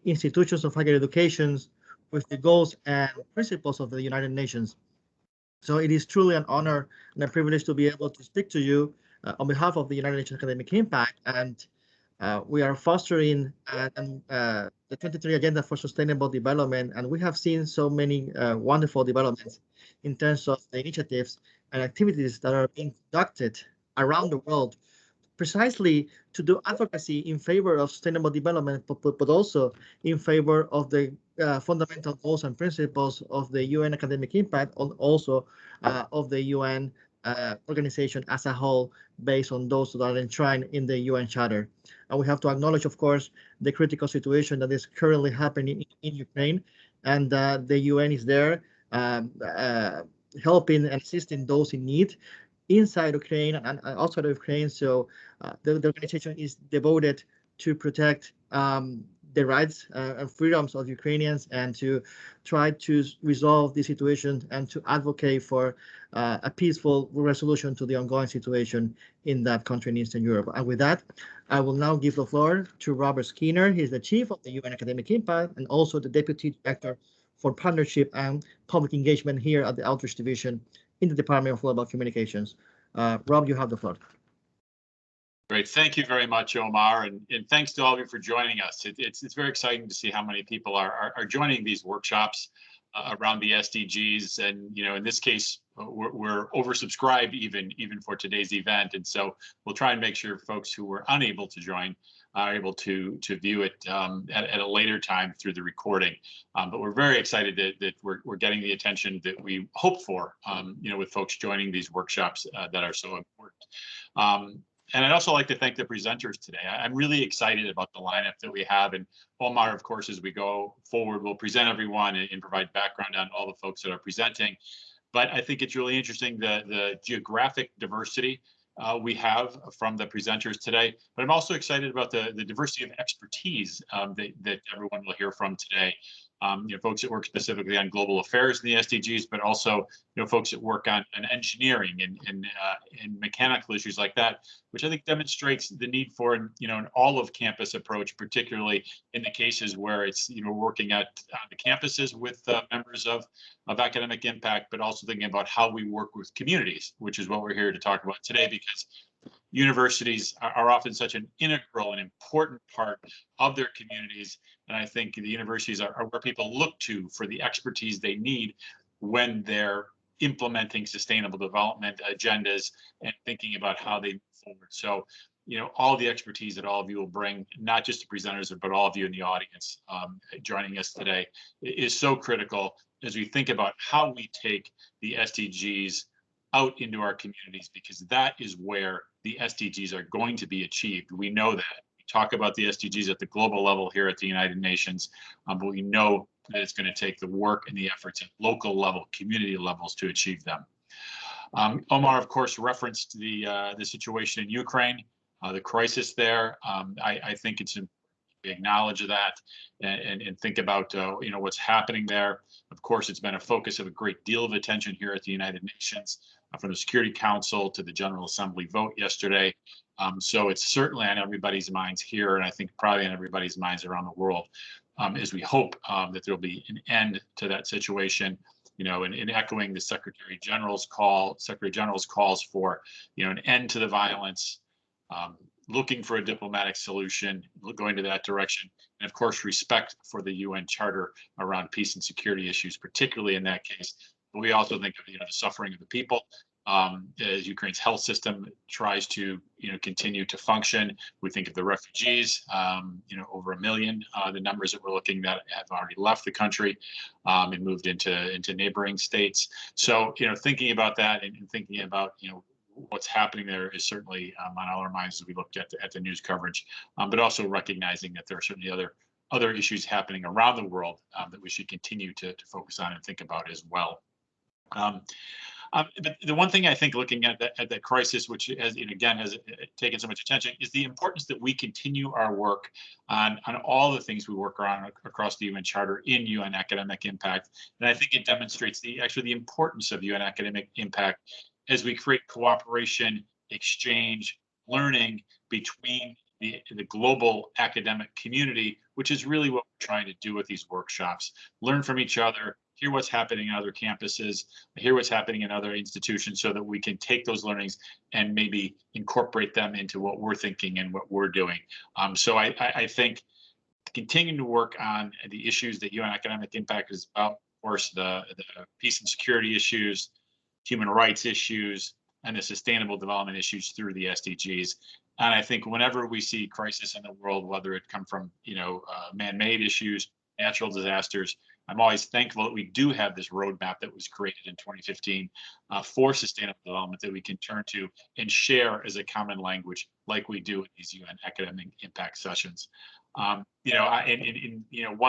institutions of higher education with the goals and principles of the United Nations. So it is truly an honor and a privilege to be able to speak to you on behalf of the United Nations Academic Impact. And we are fostering the 23 Agenda for Sustainable Development, and we have seen so many wonderful developments in terms of the initiatives and activities that are being conducted around the world precisely to do advocacy in favor of sustainable development, but also in favor of the fundamental goals and principles of the UN Academic Impact, and also of the UN organization as a whole, based on those that are enshrined in the UN Charter. And we have to acknowledge, of course, the critical situation that is currently happening in Ukraine, and the UN is there helping and assisting those in need inside Ukraine and outside of Ukraine. So the organization is devoted to protect the rights and freedoms of Ukrainians and to try to resolve the situation and to advocate for a peaceful resolution to the ongoing situation in that country in Eastern Europe. And with that, I will now give the floor to Robert Skinner. He's the chief of the UN Academic Impact and also the deputy director for partnership and public engagement here at the Outreach Division in the Department of Global Communications. Rob, you have the floor. Great. Thank you very much, Omar, and thanks to all of you for joining us. It's very exciting to see how many people are joining these workshops around the SDGs, and in this case we're oversubscribed even for today's event, and so we'll try and make sure folks who were unable to join are able to view it at a later time through the recording. But we're very excited that we're getting the attention that we hope for, with folks joining these workshops that are so important. And I'd also like to thank the presenters today. I'm really excited about the lineup that we have. And Omar, of course, as we go forward, will present everyone and provide background on all the folks that are presenting. But I think it's really interesting, the geographic diversity we have from the presenters today. But I'm also excited about the diversity of expertise that everyone will hear from today. Folks that work specifically on global affairs in the SDGs, but also folks that work on engineering and mechanical issues like that, which I think demonstrates the need for an all-of-campus approach, particularly in the cases where it's working at the campuses with members of academic impact, but also thinking about how we work with communities, which is what we're here to talk about today, because universities are often such an integral and important part of their communities. And I think the universities are where people look to for the expertise they need when they're implementing sustainable development agendas and thinking about how they move forward. So, all the expertise that all of you will bring, not just the presenters, but all of you in the audience joining us today, is so critical as we think about how we take the SDGs out into our communities, because that is where the SDGs are going to be achieved. We know that. We talk about the SDGs at the global level here at the United Nations, but we know that it's going to take the work and the efforts at local level, community levels to achieve them. Omar, of course, referenced the situation in Ukraine, the crisis there. I think it's important we acknowledge that and think about what's happening there. Of course, it's been a focus of a great deal of attention here at the United Nations, from the Security Council to the General Assembly vote yesterday. So it's certainly on everybody's minds here, and I think probably on everybody's minds around the world, as we hope that there'll be an end to that situation. And echoing the Secretary General's calls for an end to the violence, looking for a diplomatic solution, going to that direction, and of course respect for the UN Charter around peace and security issues, particularly in that case. But we also think of the suffering of the people as Ukraine's health system tries to continue to function. We think of the refugees, over 1 million, the numbers that we're looking at have already left the country and moved into neighboring states. So thinking about that and thinking about what's happening there is certainly on all our minds as we looked at the news coverage, but also recognizing that there are certainly other issues happening around the world that we should continue to focus on and think about as well. But the one thing I think, looking at that crisis, which has taken so much attention, is the importance that we continue our work on all the things we work around across the UN Charter in UN academic impact. And I think it demonstrates the importance of UN academic impact as we create cooperation, exchange, learning between the global academic community, which is really what we're trying to do with these workshops. Learn from each other, hear what's happening in other campuses, hear what's happening in other institutions, so that we can take those learnings and maybe incorporate them into what we're thinking and what we're doing. So I think continuing to work on the issues that UN Academic Impact is about, of course, the peace and security issues, human rights issues, and the sustainable development issues through the SDGs. And I think whenever we see crisis in the world, whether it come from man-made issues, natural disasters, I'm always thankful that we do have this roadmap that was created in 2015 for sustainable development that we can turn to and share as a common language, like we do in these UN Academic Impact sessions. One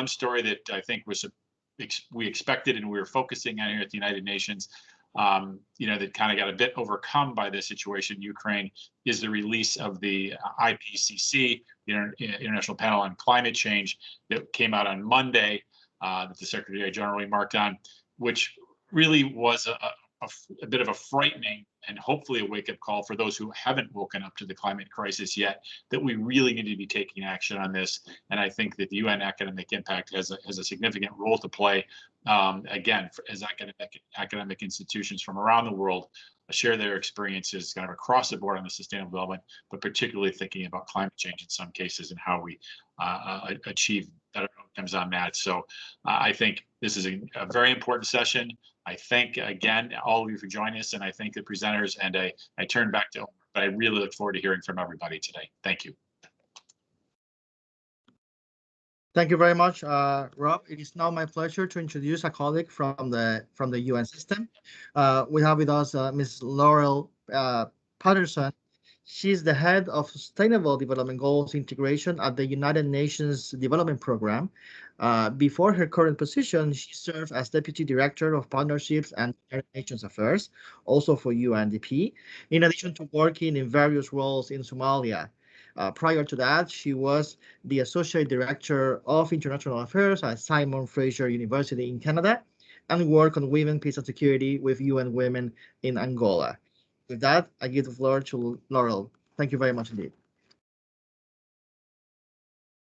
story that I think was we expected and we were focusing on here at the United Nations, that kind of got a bit overcome by the situation in Ukraine, is the release of the IPCC, the International Panel on Climate Change, that came out on Monday, that the Secretary General remarked on, which really was a bit of a frightening and hopefully a wake-up call for those who haven't woken up to the climate crisis yet, that we really need to be taking action on this. And I think that the UN Academic Impact has a significant role to play, again, as academic institutions from around the world share their experiences kind of across the board on the sustainable development, but particularly thinking about climate change in some cases and how we achieve better outcomes on that. So I think this is a very important session. I thank, again, all of you for joining us, and I thank the presenters, and I turn back to Omar, but I really look forward to hearing from everybody today. Thank you. Thank you very much, Rob. It is now my pleasure to introduce a colleague from the UN system. We have with us Ms. Laurel Patterson. She's the head of Sustainable Development Goals Integration at the United Nations Development Program. Before her current position, she served as Deputy Director of Partnerships and United Nations Affairs, also for UNDP, in addition to working in various roles in Somalia. Prior to that, she was the Associate Director of International Affairs at Simon Fraser University in Canada, and worked on women, peace and security with UN Women in Angola. With that, I give the floor to Laurel. Thank you very much indeed.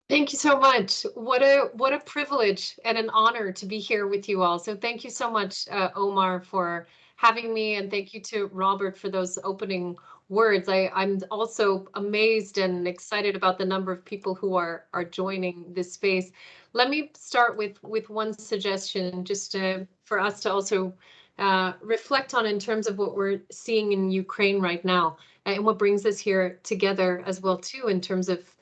Thank you so much. What a privilege and an honor to be here with you all. So thank you so much, Omar, for having me, and thank you to Robert for those opening words. I'm also amazed and excited about the number of people who are joining this space. Let me start with one suggestion, just for us to also reflect on in terms of what we're seeing in Ukraine right now, and what brings us here together as well too, in terms of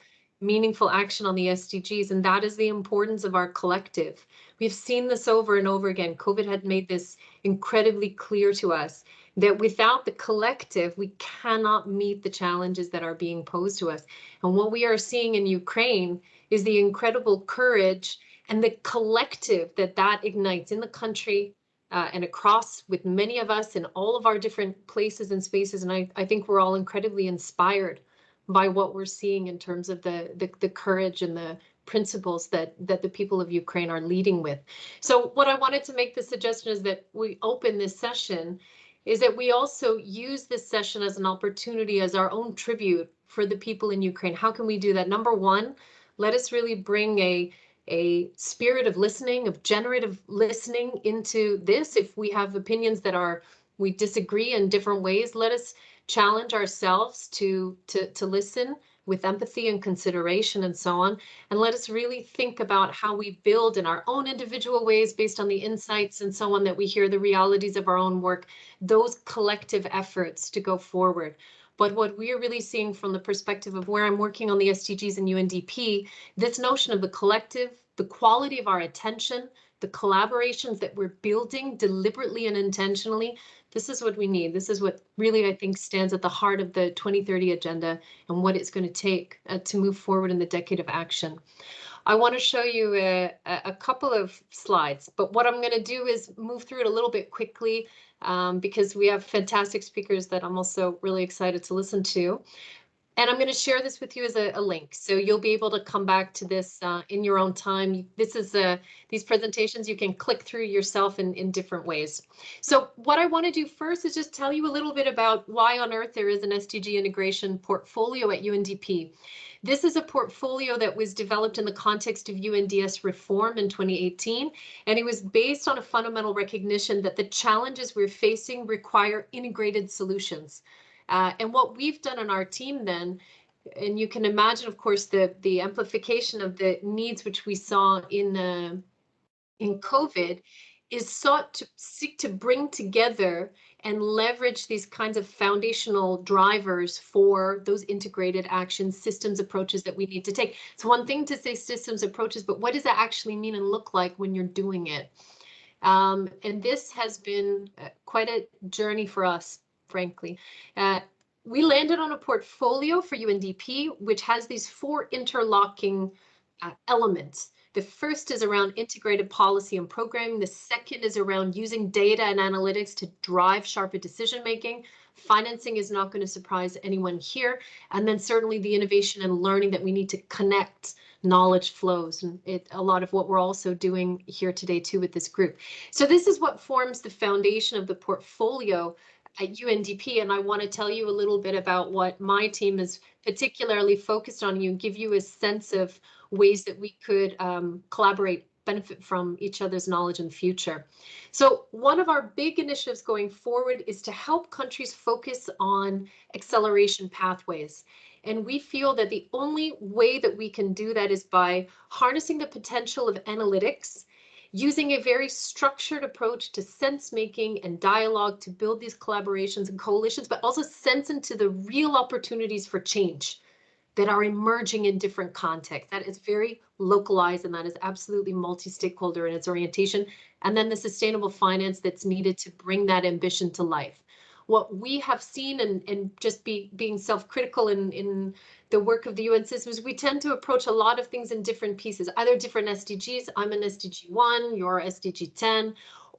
meaningful action on the SDGs, and that is the importance of our collective. We've seen this over and over again. COVID had made this incredibly clear to us, that without the collective, we cannot meet the challenges that are being posed to us. And what we are seeing in Ukraine is the incredible courage and the collective that ignites in the country, and across with many of us in all of our different places and spaces. And I think we're all incredibly inspired by what we're seeing in terms of the courage and the principles that the people of Ukraine are leading with. So what I wanted to make the suggestion is that we open this session, is that we also use this session as an opportunity, as our own tribute for the people in Ukraine. How can we do that? Number one, let us really bring a spirit of listening, of generative listening into this. If we have opinions that we disagree in different ways, let us challenge ourselves to listen with empathy and consideration and so on. And let us really think about how we build in our own individual ways, based on the insights and so on that we hear, the realities of our own work, those collective efforts to go forward. But what we are really seeing from the perspective of where I'm working on the SDGs and UNDP, this notion of the collective, the quality of our attention, the collaborations that we're building deliberately and intentionally, this is what we need. This is what really, I think, stands at the heart of the 2030 agenda and what it's going to take to move forward in the decade of action. I want to show you a couple of slides, but what I'm going to do is move through it a little bit quickly, because we have fantastic speakers that I'm also really excited to listen to. And I'm going to share this with you as a link, so you'll be able to come back to this in your own time. This is these presentations you can click through yourself in different ways. So what I want to do first is just tell you a little bit about why on earth there is an SDG integration portfolio at UNDP. This is a portfolio that was developed in the context of UNDS reform in 2018, and it was based on a fundamental recognition that the challenges we're facing require integrated solutions. And what we've done on our team then, and you can imagine, of course, the amplification of the needs which we saw in COVID, is sought to seek to bring together and leverage these kinds of foundational drivers for those integrated actions, systems approaches that we need to take. It's one thing to say systems approaches, but what does that actually mean and look like when you're doing it? And this has been quite a journey for us, frankly. We landed on a portfolio for UNDP, which has these 4 interlocking elements. The first is around integrated policy and programming. The second is around using data and analytics to drive sharper decision making. Financing is not going to surprise anyone here. And then certainly the innovation and learning that we need to connect knowledge flows, and a lot of what we're also doing here today too with this group. So this is what forms the foundation of the portfolio at UNDP, and I want to tell you a little bit about what my team is particularly focused on, and give you a sense of ways that we could collaborate, benefit from each other's knowledge in the future. So one of our big initiatives going forward is to help countries focus on acceleration pathways. And we feel that the only way that we can do that is by harnessing the potential of analytics, using a very structured approach to sense making and dialogue to build these collaborations and coalitions, but also sense into the real opportunities for change that are emerging in different contexts. That is very localized, and that is absolutely multi-stakeholder in its orientation. And then the sustainable finance that's needed to bring that ambition to life. What we have seen, and just being self-critical in the work of the UN systems, we tend to approach a lot of things in different pieces, either different SDGs. I'm an SDG 1, you're SDG 10,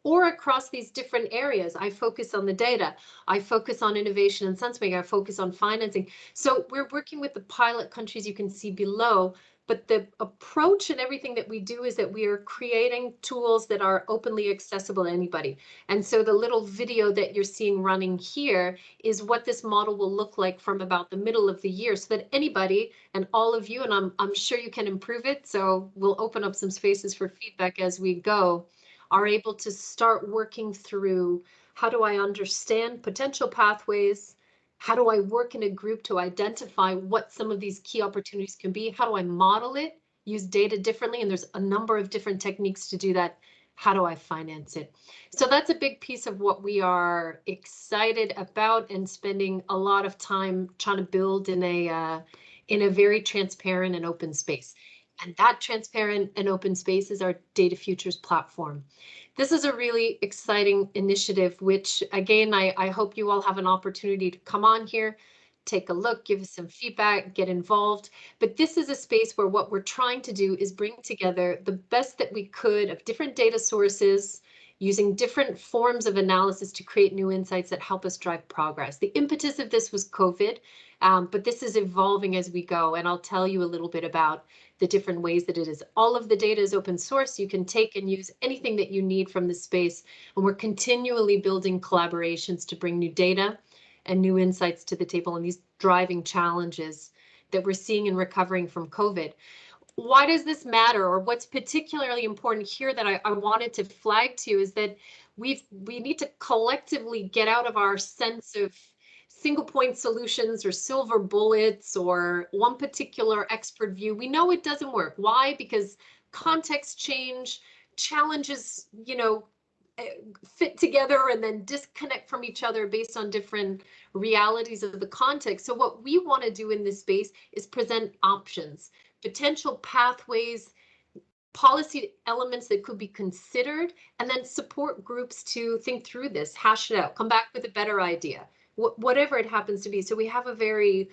or across these different areas. I focus on the data, I focus on innovation and sense making, I focus on financing. So we're working with the pilot countries you can see below, but the approach and everything that we do is that we are creating tools that are openly accessible to anybody. And so the little video that you're seeing running here is what this model will look like from about the middle of the year, so that anybody and all of you, and I'm sure you can improve it, so we'll open up some spaces for feedback as we go, are able to start working through, how do I understand potential pathways? How do I work in a group to identify what some of these key opportunities can be? How do I model it, use data differently? And there's a number of different techniques to do that. How do I finance it? So that's a big piece of what we are excited about and spending a lot of time trying to build in a very transparent and open space. And that transparent and open space is our Data Futures platform. This is a really exciting initiative, which again, I hope you all have an opportunity to come on here, take a look, give us some feedback, get involved. But this is a space where what we're trying to do is bring together the best that we could of different data sources, using different forms of analysis to create new insights that help us drive progress. The impetus of this was COVID, but this is evolving as we go, and I'll tell you a little bit about the different ways that it is. All of the data is open source. You can take and use anything that you need from this space, and we're continually building collaborations to bring new data and new insights to the table and these driving challenges that we're seeing in recovering from COVID. Why does this matter, or what's particularly important here that I wanted to flag to you is that we need to collectively get out of our sense of single point solutions or silver bullets or one particular expert view. We know it doesn't work. Why? Because context change, challenges, fit together and then disconnect from each other based on different realities of the context. So what we want to do in this space is present options, potential pathways, policy elements that could be considered, and then support groups to think through this, hash it out, come back with a better idea, whatever it happens to be. So we have a very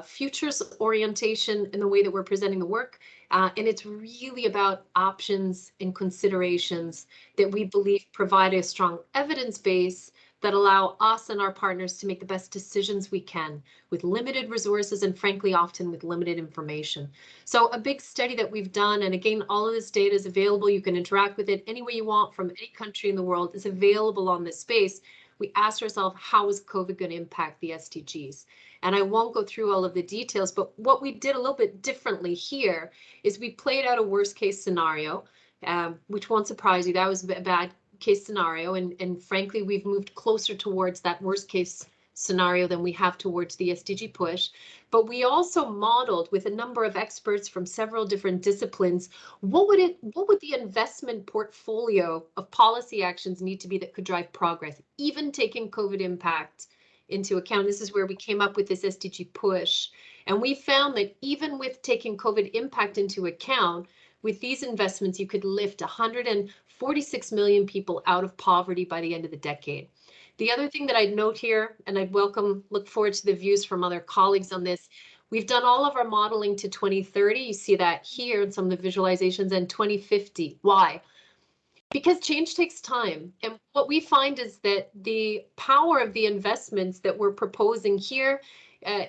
futures orientation in the way that we're presenting the work. And it's really about options and considerations that we believe provide a strong evidence base, that allow us and our partners to make the best decisions we can with limited resources and frankly, often with limited information. So a big study that we've done, and again, all of this data is available. You can interact with it any way you want from any country in the world. Is available on this space. We asked ourselves, how is COVID going to impact the SDGs? And I won't go through all of the details, but what we did a little bit differently here is we played out a worst case scenario, which won't surprise you. That was a bad case scenario. And frankly, we've moved closer towards that worst case scenario than we have towards the SDG push. But we also modeled with a number of experts from several different disciplines, what would the investment portfolio of policy actions need to be that could drive progress, even taking COVID impact into account. This is where we came up with this SDG push. And we found that even with taking COVID impact into account, with these investments, you could lift 146 million people out of poverty by the end of the decade. The other thing that I'd note here, and I'd look forward to the views from other colleagues on this, we've done all of our modeling to 2030. You see that here in some of the visualizations, and 2050. Why? Because change takes time. And what we find is that the power of the investments that we're proposing here,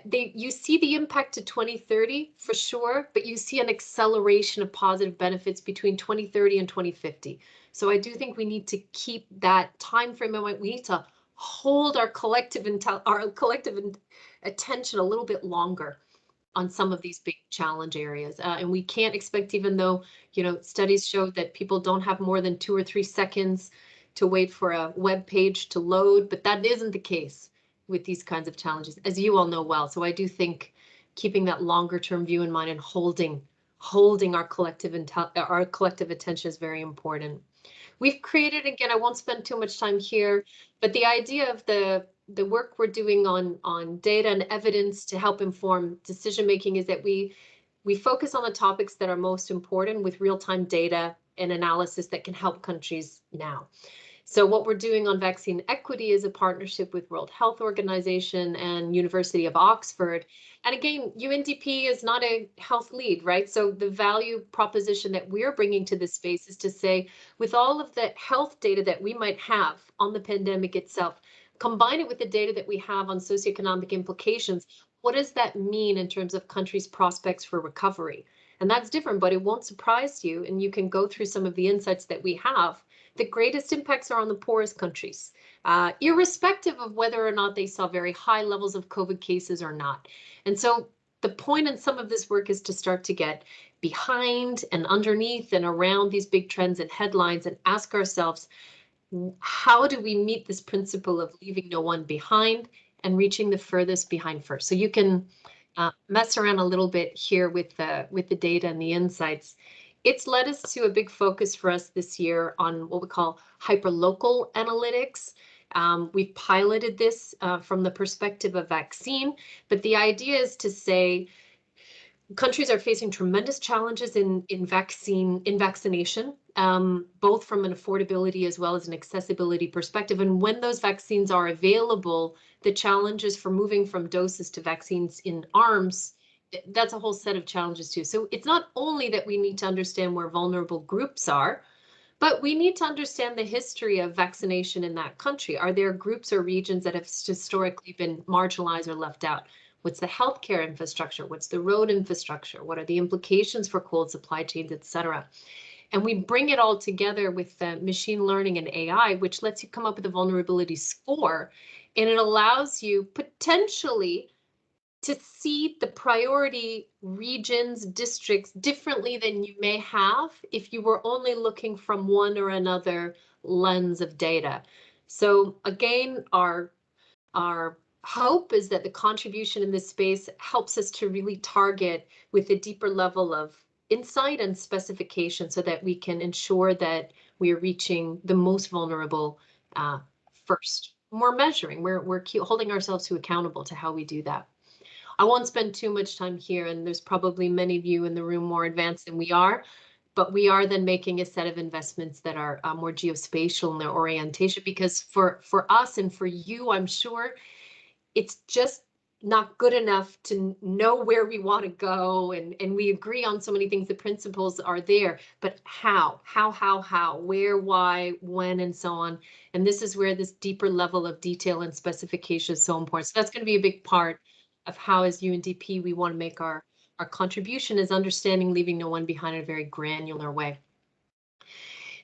you see the impact to 2030 for sure, but you see an acceleration of positive benefits between 2030 and 2050. So I do think we need to keep that time frame in mind. We need to hold our collective attention a little bit longer on some of these big challenge areas. And we can't expect, even though, studies show that people don't have more than 2 or 3 seconds to wait for a web page to load, but that isn't the case with these kinds of challenges, as you all know well. So I do think keeping that longer term view in mind and holding our collective attention is very important. We've created, again, I won't spend too much time here, but the idea of the work we're doing on data and evidence to help inform decision making is that we focus on the topics that are most important with real-time data and analysis that can help countries now. So what we're doing on vaccine equity is a partnership with World Health Organization and University of Oxford. And again, UNDP is not a health lead, right? So the value proposition that we're bringing to this space is to say, with all of the health data that we might have on the pandemic itself, combine it with the data that we have on socioeconomic implications, what does that mean in terms of countries' prospects for recovery? And that's different, but it won't surprise you. And you can go through some of the insights that we have. The greatest impacts are on the poorest countries, irrespective of whether or not they saw very high levels of COVID cases or not. And so the point in some of this work is to start to get behind and underneath and around these big trends and headlines and ask ourselves, how do we meet this principle of leaving no one behind and reaching the furthest behind first? So you can mess around a little bit here with the data and the insights. It's led us to a big focus for us this year on what we call hyperlocal analytics. We've piloted this from the perspective of vaccine, but the idea is to say countries are facing tremendous challenges in vaccination, both from an affordability as well as an accessibility perspective. And when those vaccines are available, the challenges for moving from doses to vaccines in arms, that's a whole set of challenges too. So it's not only that we need to understand where vulnerable groups are, but we need to understand the history of vaccination in that country. Are there groups or regions that have historically been marginalized or left out? What's the healthcare infrastructure? What's the road infrastructure? What are the implications for cold supply chains, et cetera? And we bring it all together with machine learning and AI, which lets you come up with a vulnerability score. And it allows you potentially to see the priority regions, districts differently than you may have if you were only looking from one or another lens of data. So again, our hope is that the contribution in this space helps us to really target with a deeper level of insight and specification so that we can ensure that we are reaching the most vulnerable first. We're measuring, we're holding ourselves to accountable to how we do that. I won't spend too much time here, and there's probably many of you in the room more advanced than we are, but we are then making a set of investments that are more geospatial in their orientation, because for us and for you, I'm sure, it's just not good enough to know where we want to go, and we agree on so many things. The principles are there, but how, where, why, when, and so on. And this is where this deeper level of detail and specification is so important. So that's going to be a big part of how, as UNDP, we want to make our contribution, is understanding, leaving no one behind, in a very granular way.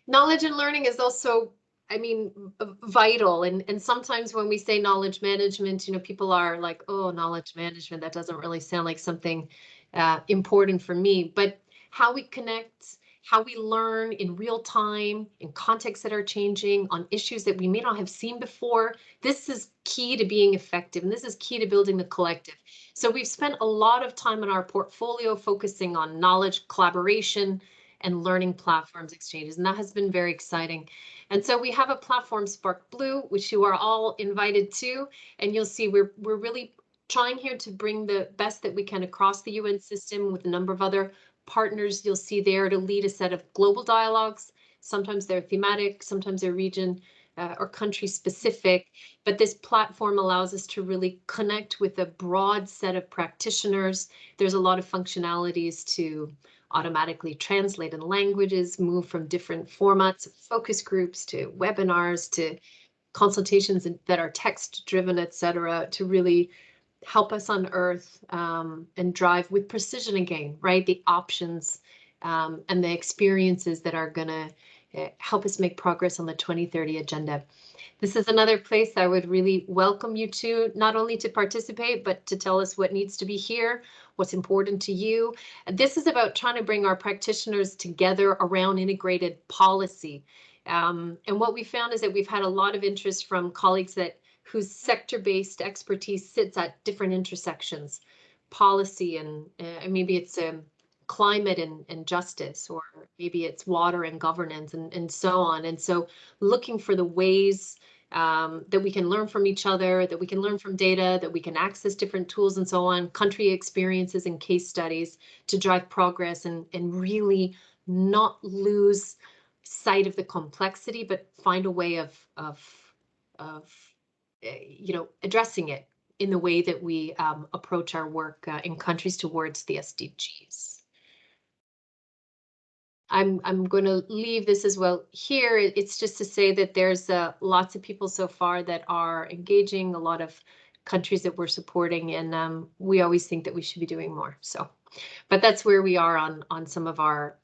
Knowledge and learning is also, I mean, vital. And sometimes when we say knowledge management, people are like, oh, knowledge management, that doesn't really sound like something important for me. But how we connect, how we learn in real time, in contexts that are changing, on issues that we may not have seen before, this is key to being effective. And this is key to building the collective. So we've spent a lot of time in our portfolio focusing on knowledge collaboration and learning platforms exchanges, and that has been very exciting. And so we have a platform, Spark Blue, which you are all invited to, and you'll see we're really trying here to bring the best that we can across the UN system with a number of other partners you'll see there to lead a set of global dialogues. Sometimes they're thematic, sometimes they're region or country specific, but this platform allows us to really connect with a broad set of practitioners. There's a lot of functionalities to automatically translate in languages, move from different formats, focus groups to webinars to consultations that are text driven, etc., to really help us unearth and drive with precision again, right? The options and the experiences that are going to help us make progress on the 2030 agenda. This is another place I would really welcome you to, not only to participate, but to tell us what needs to be here, what's important to you. And this is about trying to bring our practitioners together around integrated policy. And what we found is that we've had a lot of interest from colleagues whose sector-based expertise sits at different intersections, policy and maybe it's climate and justice, or maybe it's water and governance and so on. And so looking for the ways that we can learn from each other, that we can learn from data, that we can access different tools and so on, country experiences and case studies to drive progress and really not lose sight of the complexity, but find a way of addressing it in the way that we approach our work in countries towards the SDGs. I'm going to leave this as well here. It's just to say that there's lots of people so far that are engaging, a lot of countries that we're supporting, and we always think that we should be doing more. So, but that's where we are on some of our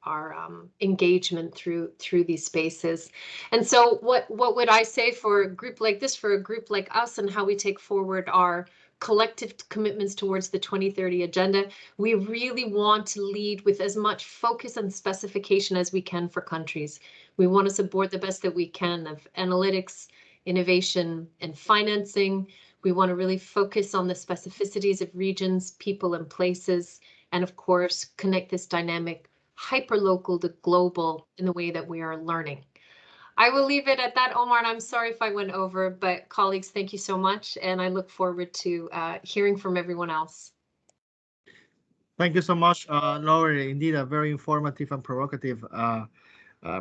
engagement through these spaces. And so what would I say for a group like this, for a group like us, and how we take forward our collective commitments towards the 2030 agenda? We really want to lead with as much focus and specification as we can for countries. We want to support the best that we can of analytics, innovation, and financing. We want to really focus on the specificities of regions, people, and places, and of course, connect this dynamic hyperlocal to global in the way that we are learning. I will leave it at that, Omar, and I'm sorry if I went over, but colleagues, thank you so much, and I look forward to hearing from everyone else. Thank you so much, Laurel. Indeed, a very informative and provocative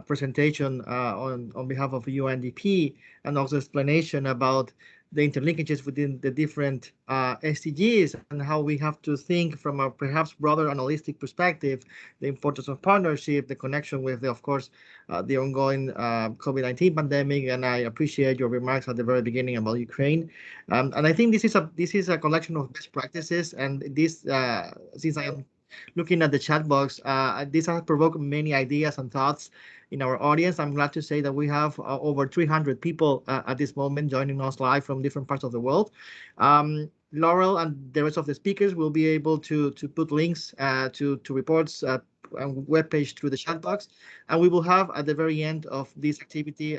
presentation on behalf of UNDP, and also explanation about the interlinkages within the different SDGs and how we have to think from a perhaps broader analytic perspective, the importance of partnership, the connection with, of course, the ongoing COVID-19 pandemic. And I appreciate your remarks at the very beginning about Ukraine. And I think this is a collection of best practices. And this, since I am looking at the chat box, this has provoked many ideas and thoughts in our audience. I'm glad to say that we have over 300 people at this moment joining us live from different parts of the world. Laurel and the rest of the speakers will be able to put links to reports and webpage through the chat box. And we will have at the very end of this activity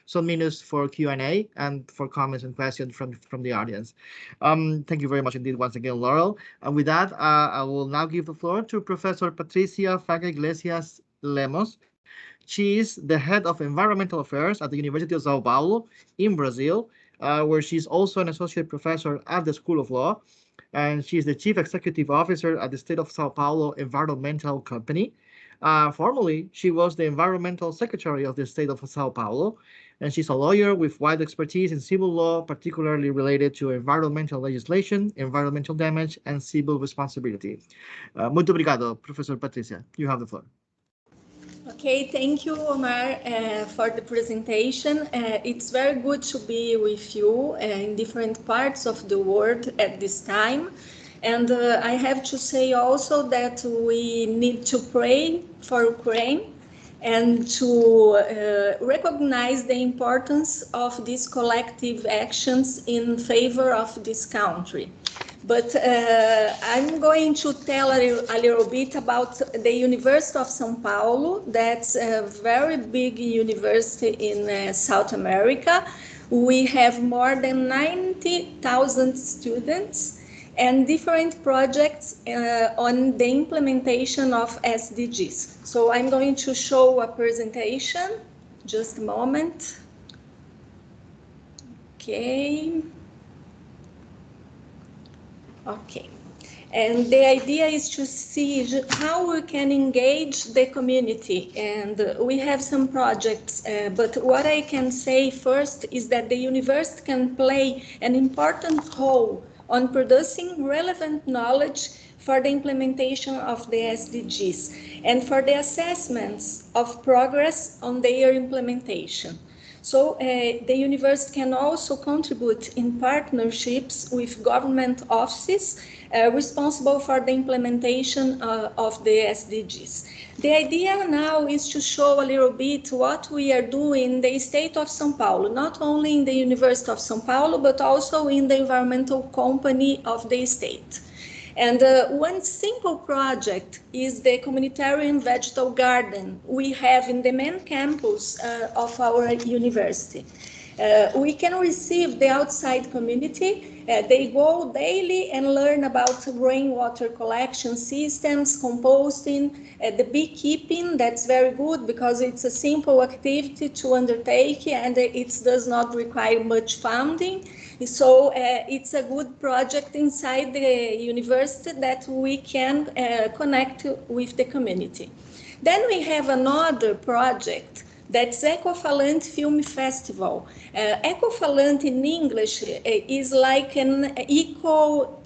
some minutes for Q&A and for comments and questions from the audience. Thank you very much indeed once again, Laurel. And with that, I will now give the floor to Professor Patricia Faga Iglesias Lemos. She is the head of environmental affairs at the University of Sao Paulo in Brazil, where she's also an associate professor at the School of Law. And she is the chief executive officer at the State of Sao Paulo Environmental Company. Formerly, she was the environmental secretary of the state of Sao Paulo, and she's a lawyer with wide expertise in civil law, particularly related to environmental legislation, environmental damage, and civil responsibility. Muito obrigado, Professor Patricia. You have the floor. Okay, thank you, Omar, for the presentation. It's very good to be with you in different parts of the world at this time. And I have to say also that we need to pray for Ukraine and to recognize the importance of these collective actions in favor of this country. But I'm going to tell a little bit about the University of Sao Paulo. That's a very big university in South America. We have more than 90,000 students and different projects on the implementation of SDGs. So I'm going to show a presentation. Just a moment. Okay. Okay, and the idea is to see how we can engage the community, and we have some projects, but what I can say first is that the university can play an important role on producing relevant knowledge for the implementation of the SDGs and for the assessments of progress on their implementation. So the university can also contribute in partnerships with government offices responsible for the implementation of the SDGs. The idea now is to show a little bit what we are doing in the state of Sao Paulo, not only in the University of Sao Paulo, but also in the environmental company of the state. And one simple project is the communitarian vegetable garden we have in the main campus of our university. We can receive the outside community. They go daily and learn about rainwater collection systems, composting, the beekeeping. That's very good because it's a simple activity to undertake and it does not require much funding. So it's a good project inside the university that we can connect with the community. Then we have another project that's Ecovalent Film Festival. Ecovalent in English is like an eco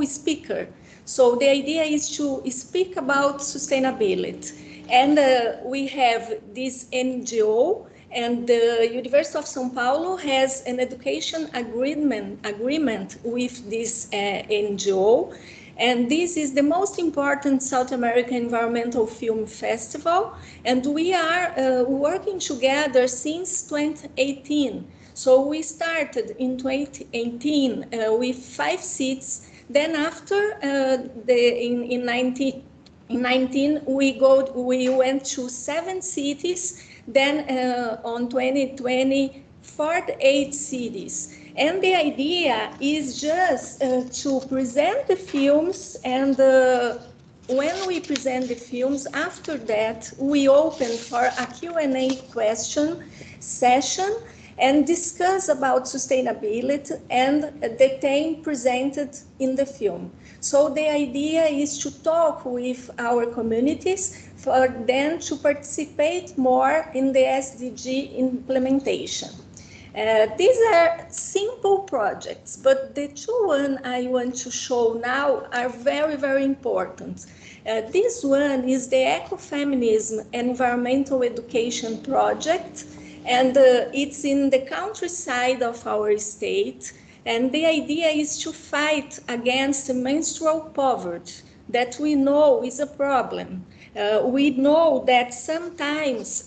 speaker. So the idea is to speak about sustainability. And we have this NGO, and the University of Sao Paulo has an education agreement with this NGO. And this is the most important South American environmental film festival. And we are working together since 2018. So we started in 2018 with 5 seats. Then after in 19 we went to 7 cities. Then on 2020, 48 cities. And the idea is just to present the films, and when we present the films, after that, we open for a Q&A question session and discuss about sustainability and the theme presented in the film. So the idea is to talk with our communities for them to participate more in the SDG implementation. These are simple projects, but the two I want to show now are very, very important. This one is the Ecofeminism Environmental Education Project, and it's in the countryside of our state. And the idea is to fight against menstrual poverty that we know is a problem. We know that sometimes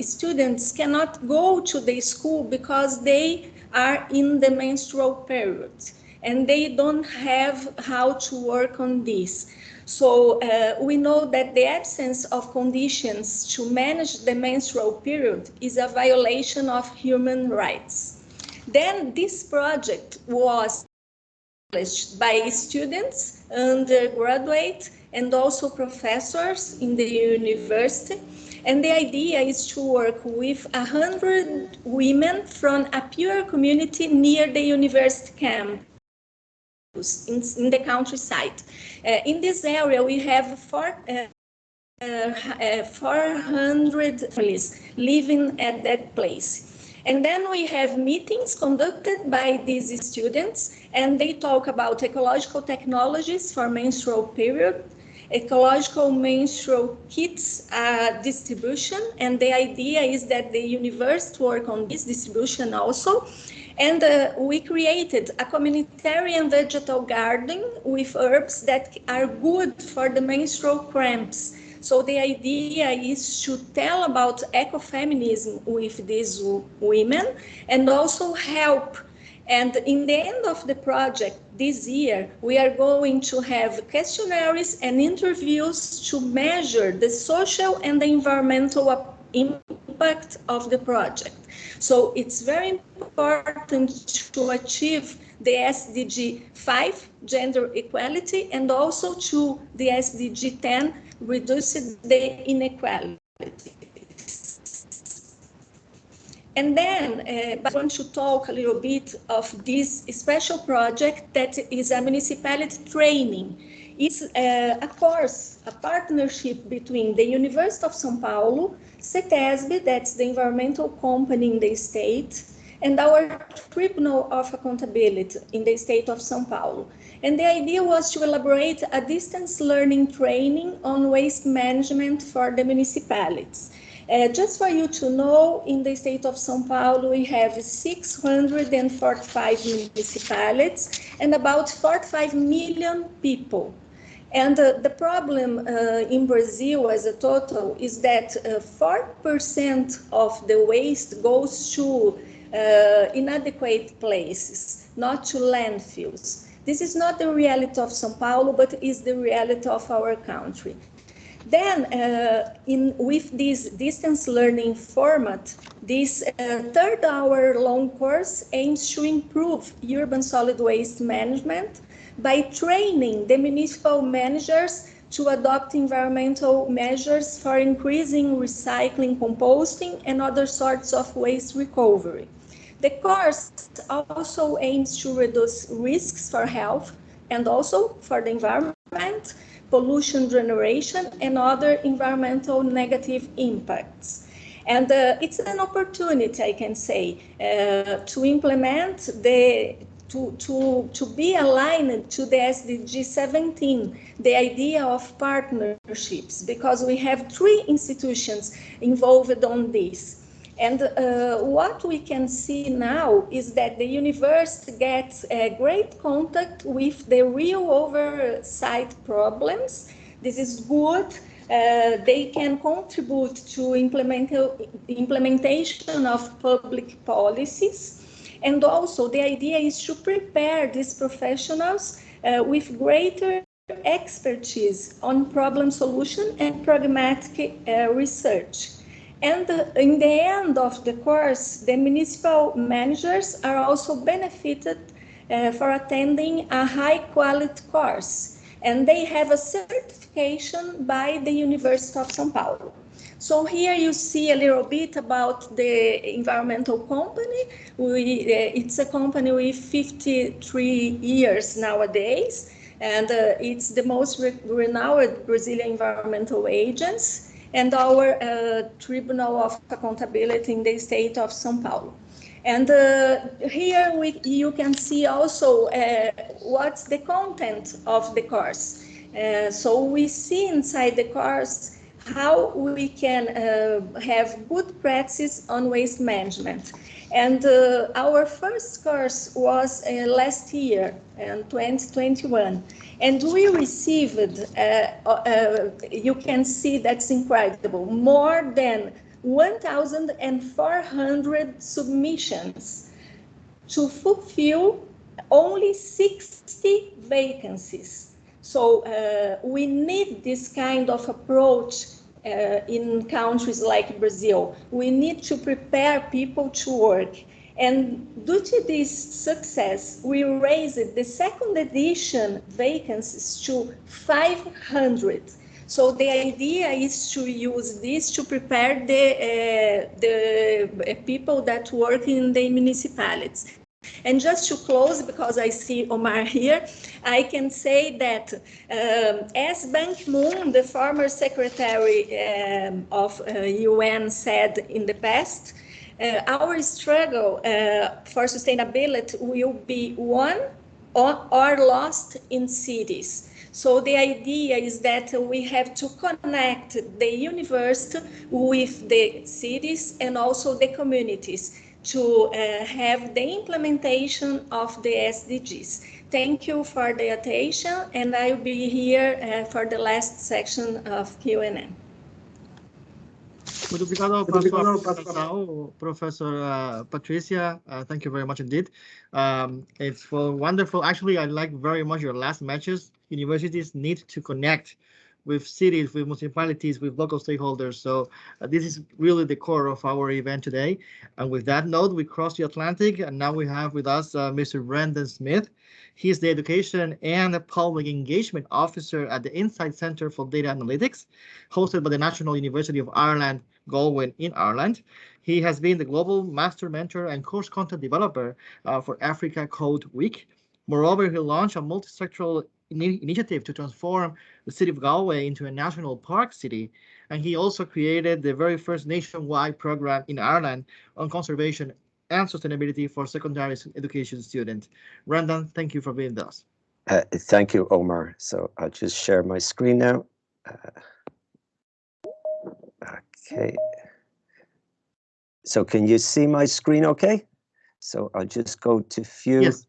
students cannot go to the school because they are in the menstrual period and they don't have how to work on this. So we know that the absence of conditions to manage the menstrual period is a violation of human rights. Then this project was established by students, undergraduate, and also professors in the university. And the idea is to work with 100 women from a pure community near the university campus in the countryside. In this area, we have 400 families living at that place. And then we have meetings conducted by these students, and they talk about ecological technologies for menstrual period, ecological menstrual kits distribution, and the idea is that the university work on this distribution also. And we created a communitarian vegetal garden with herbs that are good for the menstrual cramps. So the idea is to tell about ecofeminism with these women and also help. And in the end of the project this year, we are going to have questionnaires and interviews to measure the social and the environmental impact of the project. So it's very important to achieve the SDG 5, gender equality, and also to the SDG 10, reduce the inequality. And then I want to talk a little bit of this special project that is a municipality training. It's a course, a partnership between the University of Sao Paulo, CETESB, that's the environmental company in the state, and our Tribunal of Accountability in the state of Sao Paulo. And the idea was to elaborate a distance learning training on waste management for the municipalities. Just for you to know, in the state of Sao Paulo, we have 645 municipalities and about 45 million people. And the problem in Brazil as a total is that 4% of the waste goes to inadequate places, not to landfills. This is not the reality of Sao Paulo, but is the reality of our country. Then, with this distance learning format, this third-hour-long course aims to improve urban solid waste management by training the municipal managers to adopt environmental measures for increasing recycling, composting, and other sorts of waste recovery. The course also aims to reduce risks for health and also for the environment, pollution generation, and other environmental negative impacts. And it's an opportunity, I can say, to implement to be aligned to the SDG 17, the idea of partnerships, because we have 3 institutions involved on this. And what we can see now is that the university gets great contact with the real oversight problems. This is good. They can contribute to implementation of public policies. And also the idea is to prepare these professionals with greater expertise on problem solution and pragmatic research. And in the end of the course, the municipal managers are also benefited for attending a high quality course. And they have a certification by the University of Sao Paulo. So here you see a little bit about the environmental company. It's a company with 53 years nowadays, and it's the most renowned Brazilian environmental agency, and our Tribunal of Accountability in the state of Sao Paulo. And here you can see also what's the content of the course. So we see inside the course how we can have good practice on waste management. And our first course was last year, in 2021. And we received, you can see that's incredible, more than 1,400 submissions to fulfill only 60 vacancies. So we need this kind of approach in countries like Brazil. We need to prepare people to work. And due to this success, we raised the second edition vacancies to 500. So the idea is to use this to prepare the people that work in the municipalities. And just to close, because I see Omar here, I can say that as Ban Ki-moon, the former secretary of UN, said in the past, our struggle for sustainability will be won or lost in cities. So the idea is that we have to connect the university with the cities and also the communities to have the implementation of the SDGs. Thank you for the attention, and I'll be here for the last section of Q&A. Muito obrigado pela sua apresentação, Professor Patricia. Thank you very much indeed. It's wonderful. Actually, I like very much your last message. Universities need to connect with cities, with municipalities, with local stakeholders. So this is really the core of our event today. And with that note, we cross the Atlantic, and now we have with us Mr. Brendan Smith. He's the Education and Public Engagement Officer at the Insight Centre for Data Analytics, hosted by the National University of Ireland, Galway in Ireland. He has been the Global Master Mentor and Course Content Developer for Africa Code Week. Moreover, he launched a multi-sectoral initiative to transform the city of Galway into a national park city. And he also created the very first nationwide program in Ireland on conservation and sustainability for secondary education students. Brendan, thank you for being with us. Thank you, Omar. So I'll just share my screen now. Okay. So can you see my screen okay? So I'll just go to view. Yes.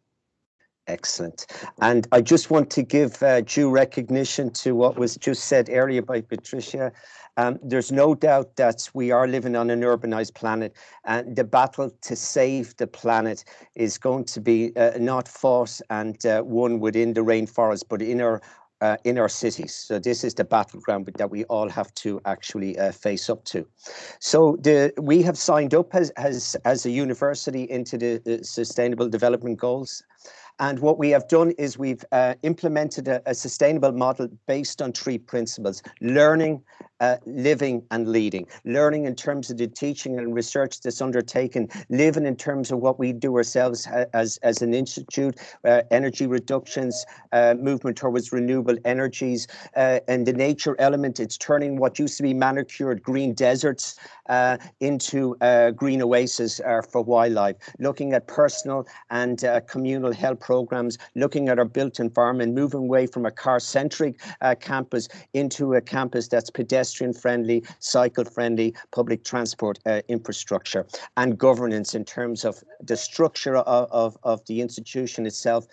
Excellent. And I just want to give due recognition to what was just said earlier by Patricia. There's no doubt that we are living on an urbanized planet, and the battle to save the planet is going to be not fought and won within the rainforest, but in our cities. So this is the battleground that we all have to actually face up to. So we have signed up as a university into the Sustainable Development Goals. And what we have done is we've implemented a sustainable model based on 3 principles: learning, living and leading. Learning in terms of the teaching and research that's undertaken, living in terms of what we do ourselves as an institute, energy reductions, movement towards renewable energies, and the nature element. It's turning what used to be manicured green deserts into green oases for wildlife, looking at personal and communal health programs, looking at our built environment, moving away from a car-centric campus into a campus that's pedestrian-friendly, cycle-friendly, public transport infrastructure, and governance in terms of the structure of the institution itself.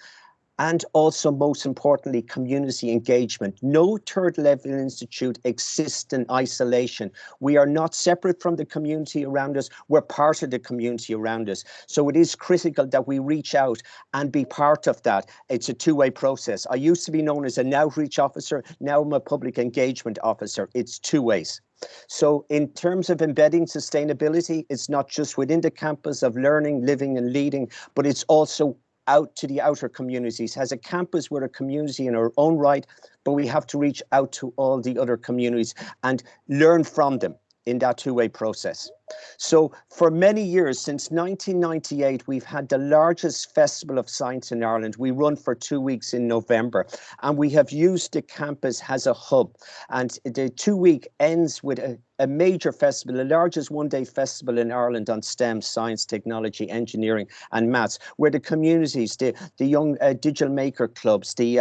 And also, most importantly, community engagement. No third-level institute exists in isolation. We are not separate from the community around us. We're part of the community around us. So it is critical that we reach out and be part of that. It's a two-way process. I used to be known as an outreach officer. Now I'm a public engagement officer. It's 2 ways. So in terms of embedding sustainability, it's not just within the campus of learning, living and leading, but it's also out to the outer communities. As a campus, we're a community in our own right, but we have to reach out to all the other communities and learn from them in that 2-way process. So for many years, since 1998, we've had the largest festival of science in Ireland. We run for 2 weeks in November, and we have used the campus as a hub. And the 2-week ends with a major festival, the largest one-day festival in Ireland on STEM, science, technology, engineering, and maths, where the communities, the young digital maker clubs, the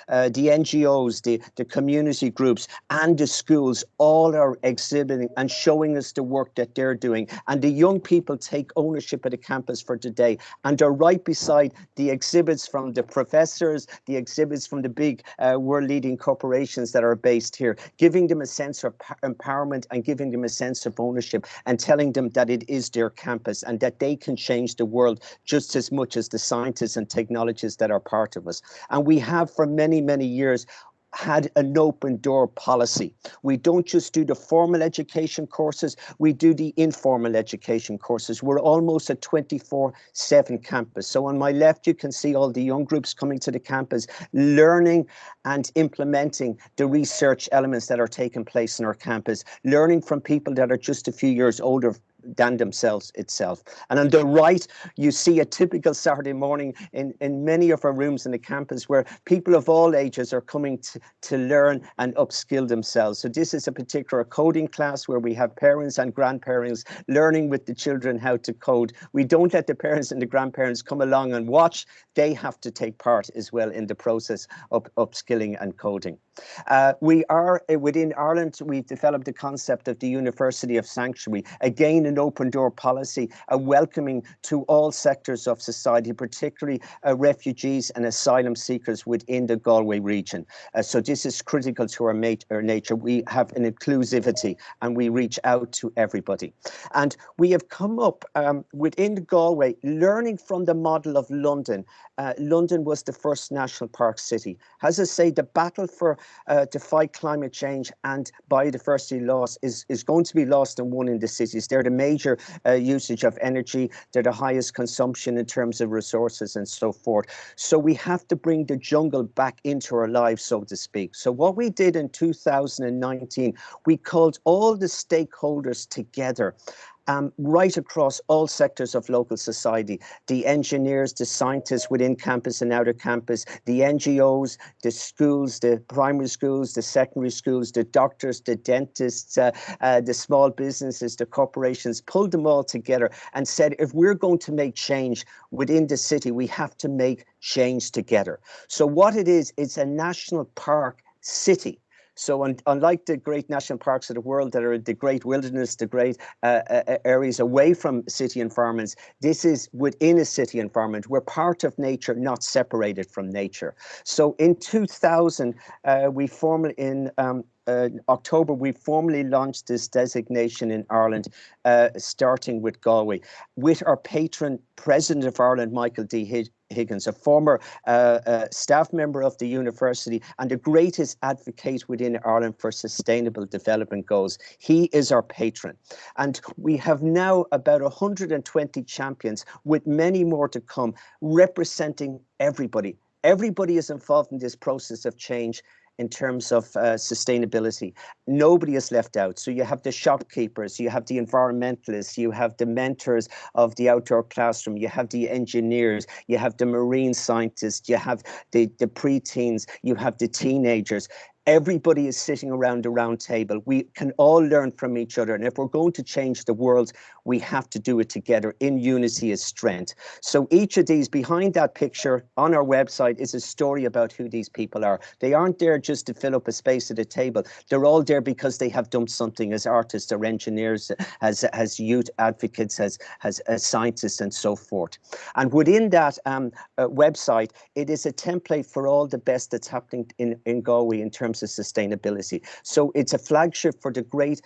NGOs, the community groups, and the schools all are exhibiting and showing us the work that they're doing. And the young people take ownership of the campus for today, and they're right beside the exhibits from the professors, the exhibits from the big world-leading corporations that are based here, giving them a sense of empowerment and giving them a sense of ownership and telling them that it is their campus and that they can change the world just as much as the scientists and technologists that are part of us. And we have for many, many years had an open door policy. We don't just do the formal education courses, we do the informal education courses. We're almost a 24/7 campus. So on my left, you can see all the young groups coming to the campus, learning and implementing the research elements that are taking place in our campus, learning from people that are just a few years older themselves itself. And on the right, you see a typical Saturday morning in many of our rooms in the campus where people of all ages are coming to learn and upskill themselves. So this is a particular coding class where we have parents and grandparents learning with the children how to code. We don't let the parents and the grandparents come along and watch. They have to take part as well in the process of upskilling and coding. We are within Ireland, we've developed the concept of the University of Sanctuary, again an open door policy, a welcoming to all sectors of society, particularly refugees and asylum seekers within the Galway region. So this is critical to our nature. We have an inclusivity and we reach out to everybody. And we have come up within Galway, learning from the model of London. London was the first national park city. As I say, the battle for to fight climate change and biodiversity loss is going to be lost and won in the cities. They're the major usage of energy. They're the highest consumption in terms of resources and so forth. So we have to bring the jungle back into our lives, so to speak. So what we did in 2019, we called all the stakeholders together. Right across all sectors of local society, the engineers, the scientists within campus and outer campus, the NGOs, the schools, the primary schools, the secondary schools, the doctors, the dentists, the small businesses, the corporations, pulled them all together and said, if we're going to make change within the city, we have to make change together. So what it is, it's a national park city. So unlike the great national parks of the world that are the great wilderness, the great areas away from city environments, this is within a city environment. We're part of nature, not separated from nature. So in 2000, October, we formally launched this designation in Ireland, starting with Galway, with our patron President of Ireland, Michael D. Higgins, a former staff member of the university and the greatest advocate within Ireland for sustainable development goals. He is our patron. And we have now about 120 champions, with many more to come, representing everybody. Everybody is involved in this process of change in terms of sustainability. Nobody is left out. So you have the shopkeepers, you have the environmentalists, you have the mentors of the outdoor classroom, you have the engineers, you have the marine scientists, you have the preteens, you have the teenagers. Everybody is sitting around a round table. We can all learn from each other. And if we're going to change the world, we have to do it together in unity as strength. So each of these, behind that picture on our website, is a story about who these people are. They aren't there just to fill up a space at a table. They're all there because they have done something as artists or engineers, as youth advocates, as scientists and so forth. And within that website, it is a template for all the best that's happening in Galway in terms of sustainability. So it's a flagship for the great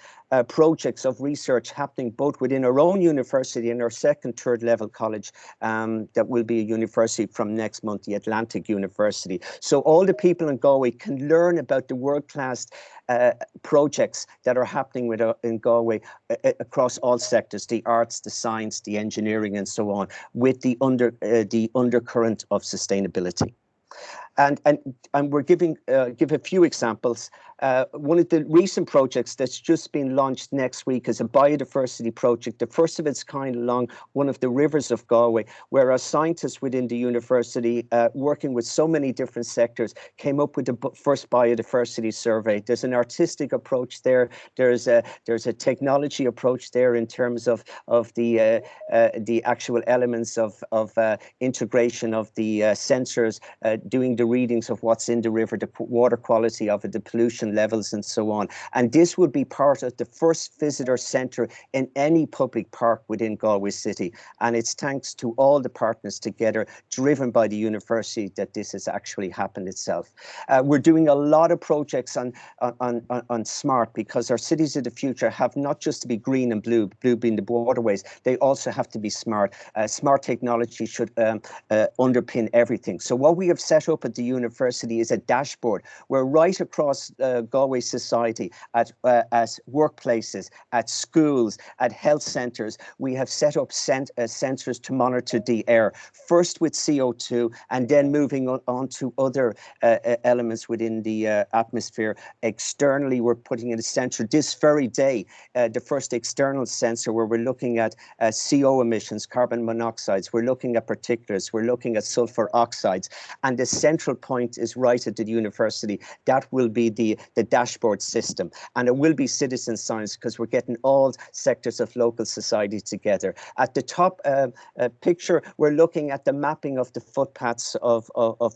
projects of research happening both within our own university and our second, third level college that will be a university from next month, the Atlantic University. So all the people in Galway can learn about the world-class projects that are happening in Galway across all sectors, the arts, the science, the engineering, and so on, with the undercurrent of sustainability. And we're give a few examples. One of the recent projects that's just been launched next week is a biodiversity project, the first of its kind along one of the rivers of Galway, where our scientists within the university, working with so many different sectors, came up with the first biodiversity survey. There's an artistic approach there. There's a technology approach there in terms of the actual elements of integration of the sensors, doing the readings of what's in the river, the water quality of it, the pollution levels and so on. And this would be part of the first visitor centre in any public park within Galway City. And it's thanks to all the partners together, driven by the university, that this has actually happened itself. We're doing a lot of projects on smart, because our cities of the future have not just to be green and blue being the waterways, they also have to be smart. Smart technology should underpin everything. So what we have set up at at the university is a dashboard where right across Galway society, at workplaces, at schools, at health centres, we have set up sensors to monitor the air, first with CO2 and then moving on to other elements within the atmosphere. Externally, we're putting in a sensor this very day, the first external sensor where we're looking at CO emissions, carbon monoxides, we're looking at particulates, we're looking at sulfur oxides, and the central point is right at the university. That will be the dashboard system, and it will be citizen science because we're getting all sectors of local society together. At the top picture, we're looking at the mapping of the footpaths of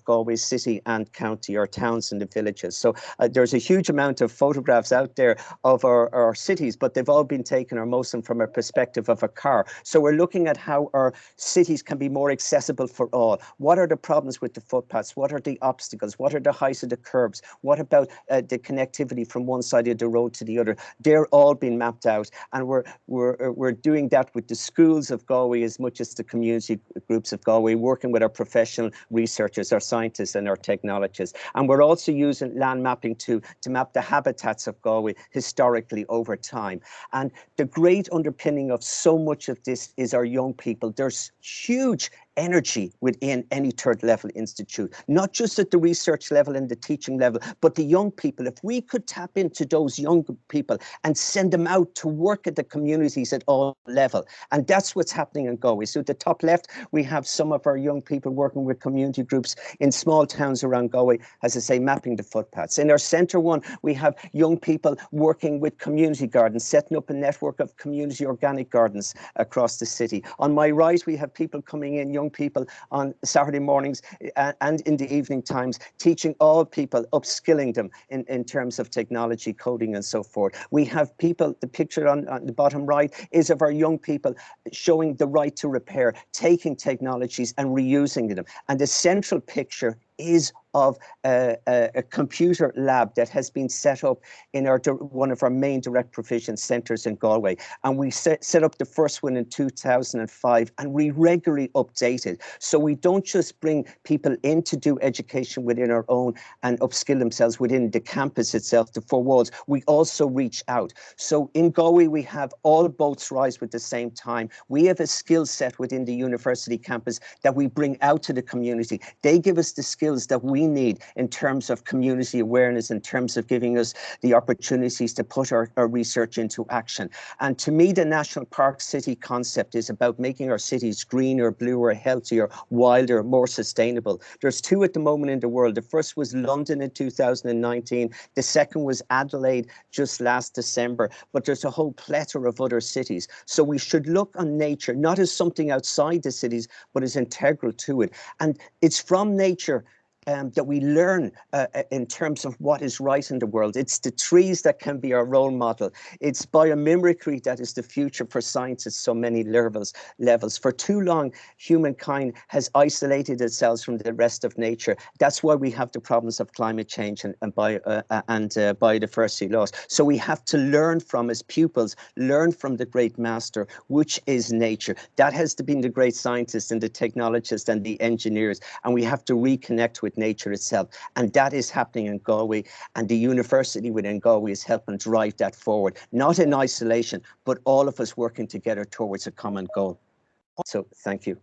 Galway city and county, our towns and the villages. So there's a huge amount of photographs out there of our cities, but they've all been taken, or most of them, from a perspective of a car. So we're looking at how our cities can be more accessible for all. What are the problems with the footpaths? What are the obstacles? What are the heights of the curbs? What about the connectivity from one side of the road to the other? They're all being mapped out, and we're doing that with the schools of Galway as much as the community groups of Galway, working with our professional researchers, our scientists and our technologists. And we're also using land mapping to map the habitats of Galway historically over time. And the great underpinning of so much of this is our young people. There's huge energy within any third level institute, not just at the research level and the teaching level, but the young people. If we could tap into those young people and send them out to work at the communities at all levels, and that's what's happening in Galway. So at the top left, we have some of our young people working with community groups in small towns around Galway, as I say, mapping the footpaths. In our centre one, we have young people working with community gardens, setting up a network of community organic gardens across the city. On my right, we have people coming in, young people on Saturday mornings and in the evening times, teaching all people, upskilling them in terms of technology, coding and so forth. We have people, the picture on the bottom right is of our young people showing the right to repair, taking technologies and reusing them. And the central picture is of a computer lab that has been set up in one of our main direct provision centres in Galway. And we set up the first one in 2005, and we regularly update it. So we don't just bring people in to do education within our own and upskill themselves within the campus itself, the four walls. We also reach out. So in Galway, we have all boats rise with the same time. We have a skill set within the university campus that we bring out to the community. They give us the skills that we need in terms of community awareness, in terms of giving us the opportunities to put our research into action. And to me, the National Park City concept is about making our cities greener, bluer, healthier, wilder, more sustainable. There's two at the moment in the world. The first was London in 2019. The second was Adelaide just last December. But there's a whole plethora of other cities. So we should look on nature, not as something outside the cities, but as integral to it. And it's from nature that we learn in terms of what is right in the world. It's the trees that can be our role model. It's biomimicry that is the future for science at so many levels. For too long, humankind has isolated itself from the rest of nature. That's why we have the problems of climate change and biodiversity loss. So we have to learn from, as pupils, learn from the great master, which is nature. That has been the great scientists and the technologists and the engineers, and we have to reconnect with nature itself. And that is happening in Galway, and the university within Galway is helping drive that forward, not in isolation, but all of us working together towards a common goal. So thank you.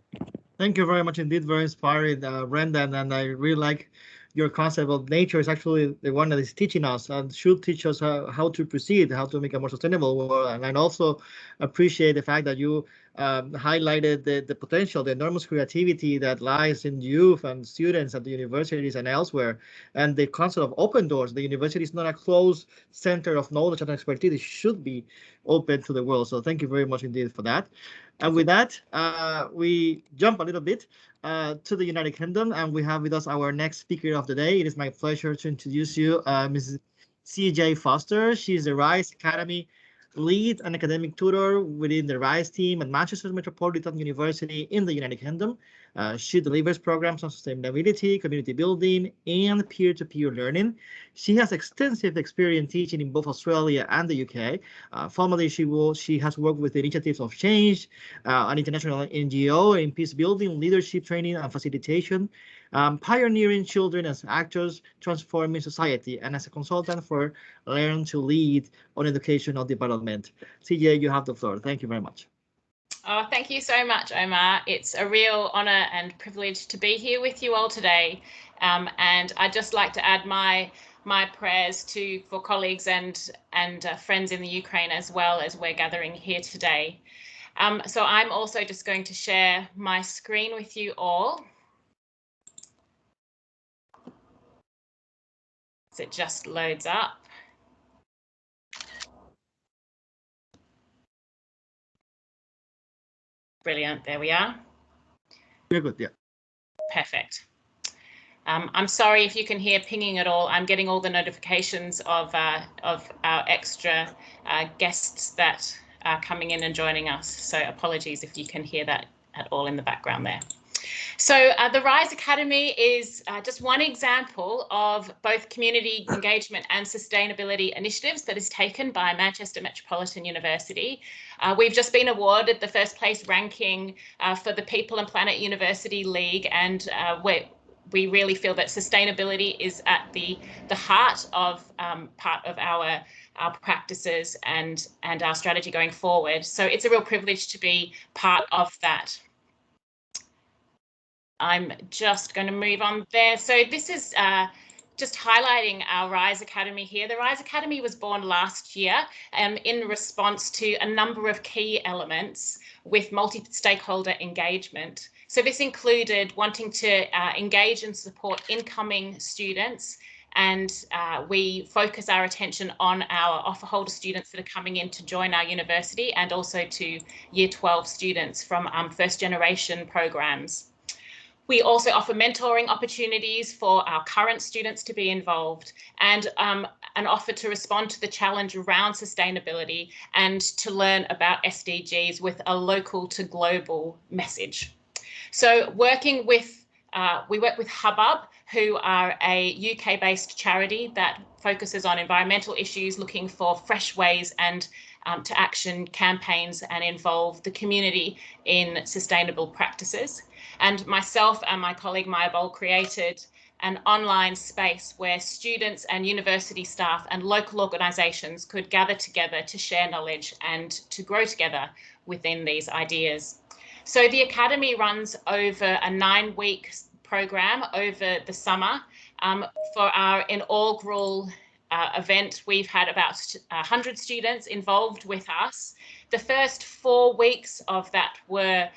Thank you very much indeed. Very inspiring, Brendan, and I really like your concept of nature is actually the one that is teaching us and should teach us how to proceed, how to make a more sustainable world. And I also appreciate the fact that you highlighted the potential, the enormous creativity that lies in youth and students at the universities and elsewhere, and the concept of open doors. The university is not a closed center of knowledge and expertise. It should be open to the world. So thank you very much indeed for that. And with that, we jump a little bit to the United Kingdom, and we have with us our next speaker of the day. It is my pleasure to introduce you, Mrs. C.J. Foster. She's the RISE Academy lead and academic tutor within the RISE team at Manchester Metropolitan University in the United Kingdom. She delivers programs on sustainability, community building, and peer-to-peer learning. She has extensive experience teaching in both Australia and the UK. Formerly, she has worked with the Initiatives of Change, an international NGO in peace building, leadership training, and facilitation. pioneering children as actors transforming society, and as a consultant for Learn to Lead on educational development. CJ, you have the floor. Thank you very much. Oh, thank you so much, Omar. It's a real honor and privilege to be here with you all today. And I'd just like to add my prayers for colleagues and friends in the Ukraine as well as we're gathering here today. So I'm also just going to share my screen with you all. So it just loads up. Brilliant, there we are. Very good, yeah. Perfect. I'm sorry if you can hear pinging at all. I'm getting all the notifications of our extra guests that are coming in and joining us. So apologies if you can hear that at all in the background there. So the RISE Academy is just one example of both community engagement and sustainability initiatives that is taken by Manchester Metropolitan University. We've just been awarded the first place ranking for the People and Planet University League, and we really feel that sustainability is at the heart of part of our practices and our strategy going forward. So it's a real privilege to be part of that. I'm just going to move on there. So this is just highlighting our RISE Academy here. The RISE Academy was born last year in response to a number of key elements with multi-stakeholder engagement. So this included wanting to engage and support incoming students, and we focus our attention on our offer holder students that are coming in to join our university, and also to Year 12 students from first generation programs. We also offer mentoring opportunities for our current students to be involved, and an offer to respond to the challenge around sustainability and to learn about SDGs with a local to global message. So we work with Hubbub, who are a UK-based charity that focuses on environmental issues, looking for fresh ways and to action campaigns and involve the community in sustainable practices. And myself and my colleague Maya Boll created an online space where students and university staff and local organisations could gather together to share knowledge and to grow together within these ideas. So the Academy runs over a 9-week program over the summer. For our inaugural event, we've had about 100 students involved with us. The first 4 weeks of that were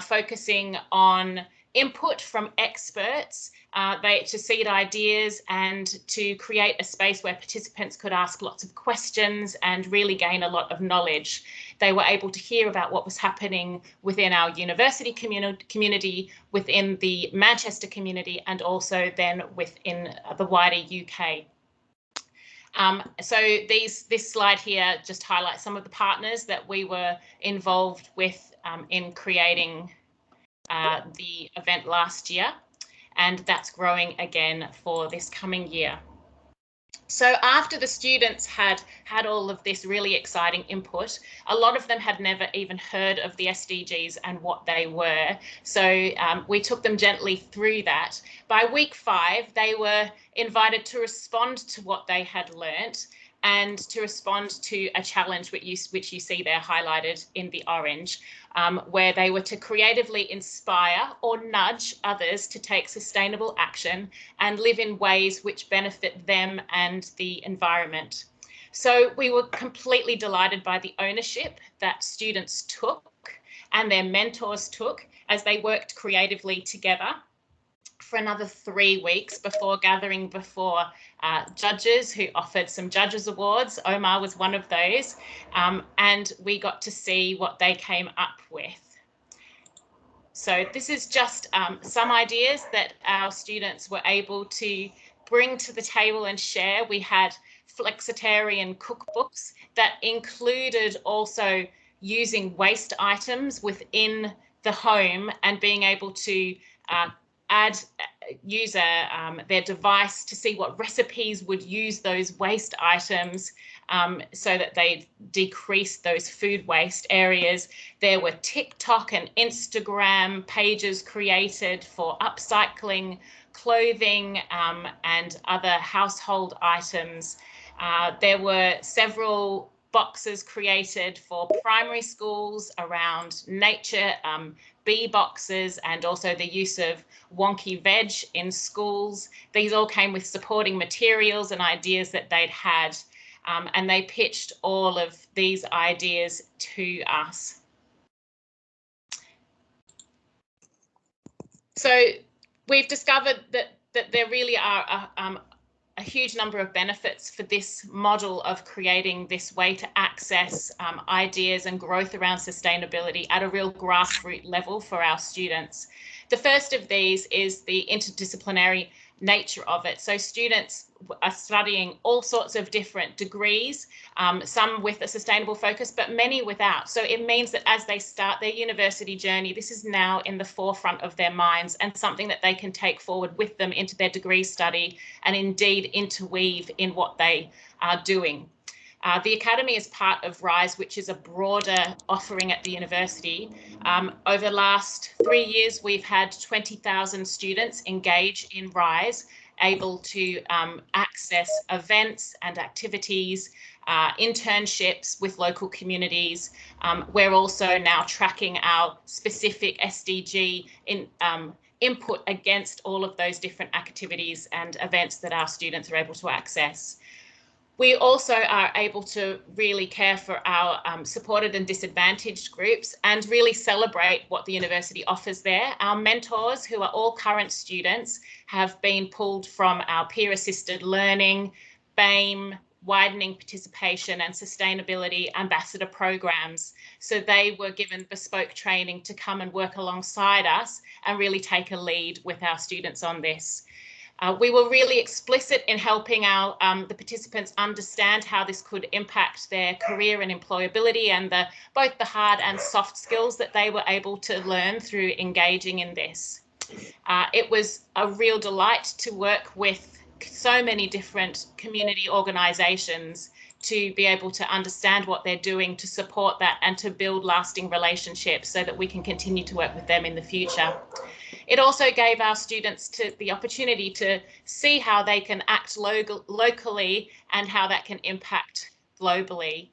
focusing on input from experts to seed ideas and to create a space where participants could ask lots of questions and really gain a lot of knowledge. They were able to hear about what was happening within our university community, within the Manchester community, and also then within the wider UK. So this slide here just highlights some of the partners that we were involved with in creating the event last year, and that's growing again for this coming year. So after the students had all of this really exciting input, a lot of them had never even heard of the SDGs and what they were. So we took them gently through that. By week 5, they were invited to respond to what they had learnt and to respond to a challenge which you see there highlighted in the orange, where they were to creatively inspire or nudge others to take sustainable action and live in ways which benefit them and the environment. So we were completely delighted by the ownership that students took and their mentors took as they worked creatively together for another 3 weeks before gathering before judges who offered some judges awards. Omar was one of those, and we got to see what they came up with. So this is just some ideas that our students were able to bring to the table and share. We had flexitarian cookbooks that included also using waste items within the home and being able to use their device to see what recipes would use those waste items so that they decreased those food waste areas. There were TikTok and Instagram pages created for upcycling clothing and other household items. There were several boxes created for primary schools around nature, bee boxes, and also the use of wonky veg in schools. These all came with supporting materials and ideas that they'd had, and they pitched all of these ideas to us. So we've discovered that there really are a huge number of benefits for this model of creating this way to access ideas and growth around sustainability at a real grassroots level for our students. The first of these is the interdisciplinary nature of it. So students are studying all sorts of different degrees, some with a sustainable focus, but many without. So it means that as they start their university journey, this is now in the forefront of their minds and something that they can take forward with them into their degree study and indeed interweave in what they are doing. The Academy is part of RISE, which is a broader offering at the university. Over the last 3 years, we've had 20,000 students engage in RISE, able to access events and activities, internships with local communities. We're also now tracking our specific SDG input against all of those different activities and events that our students are able to access. We also are able to really care for our supported and disadvantaged groups and really celebrate what the university offers there. Our mentors, who are all current students, have been pulled from our peer-assisted learning, BAME, widening participation and sustainability ambassador programs. So they were given bespoke training to come and work alongside us and really take a lead with our students on this. We were really explicit in helping the participants understand how this could impact their career and employability and both the hard and soft skills that they were able to learn through engaging in this. It was a real delight to work with so many different community organisations to be able to understand what they're doing to support that and to build lasting relationships so that we can continue to work with them in the future. It also gave our students the opportunity to see how they can act locally and how that can impact globally.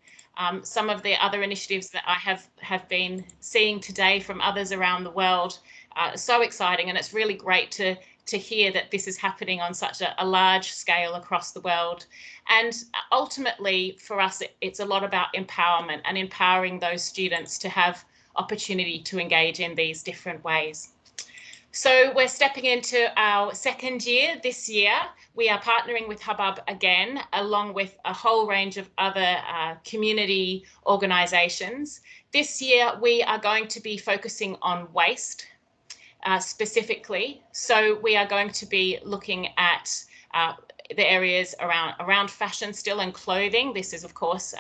Some of the other initiatives that I have been seeing today from others around the world are so exciting, and it's really great to hear that this is happening on such a large scale across the world. And ultimately, for us, it's a lot about empowerment and empowering those students to have opportunity to engage in these different ways. So we're stepping into our second year this year. We are partnering with Hubbub again, along with a whole range of other community organisations. This year, we are going to be focusing on waste specifically. So we are going to be looking at the areas around fashion still and clothing. This is, of course,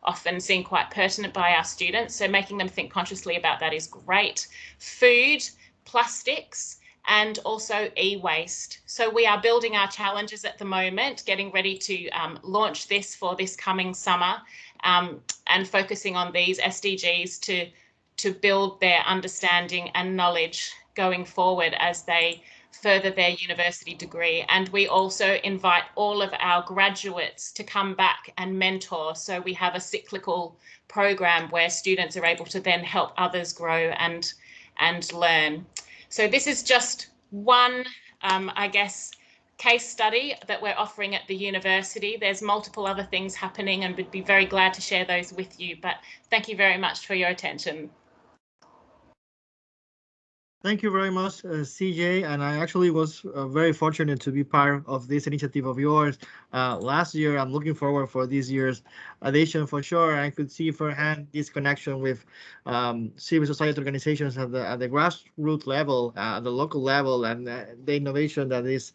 often seen quite pertinent by our students. So making them think consciously about that is great. Food, plastics, and also e-waste. So we are building our challenges at the moment, getting ready to launch this for this coming summer, and focusing on these SDGs to build their understanding and knowledge going forward as they further their university degree. And we also invite all of our graduates to come back and mentor. So we have a cyclical program where students are able to then help others grow and learn. So this is just one, I guess, case study that we're offering at the university. There's multiple other things happening, and we'd be very glad to share those with you. But thank you very much for your attention. Thank you very much, CJ. And I actually was very fortunate to be part of this initiative of yours last year. I'm looking forward for this year's edition for sure. I could see firsthand this connection with civil society organizations at the grassroots level, at the local level, and the innovation that is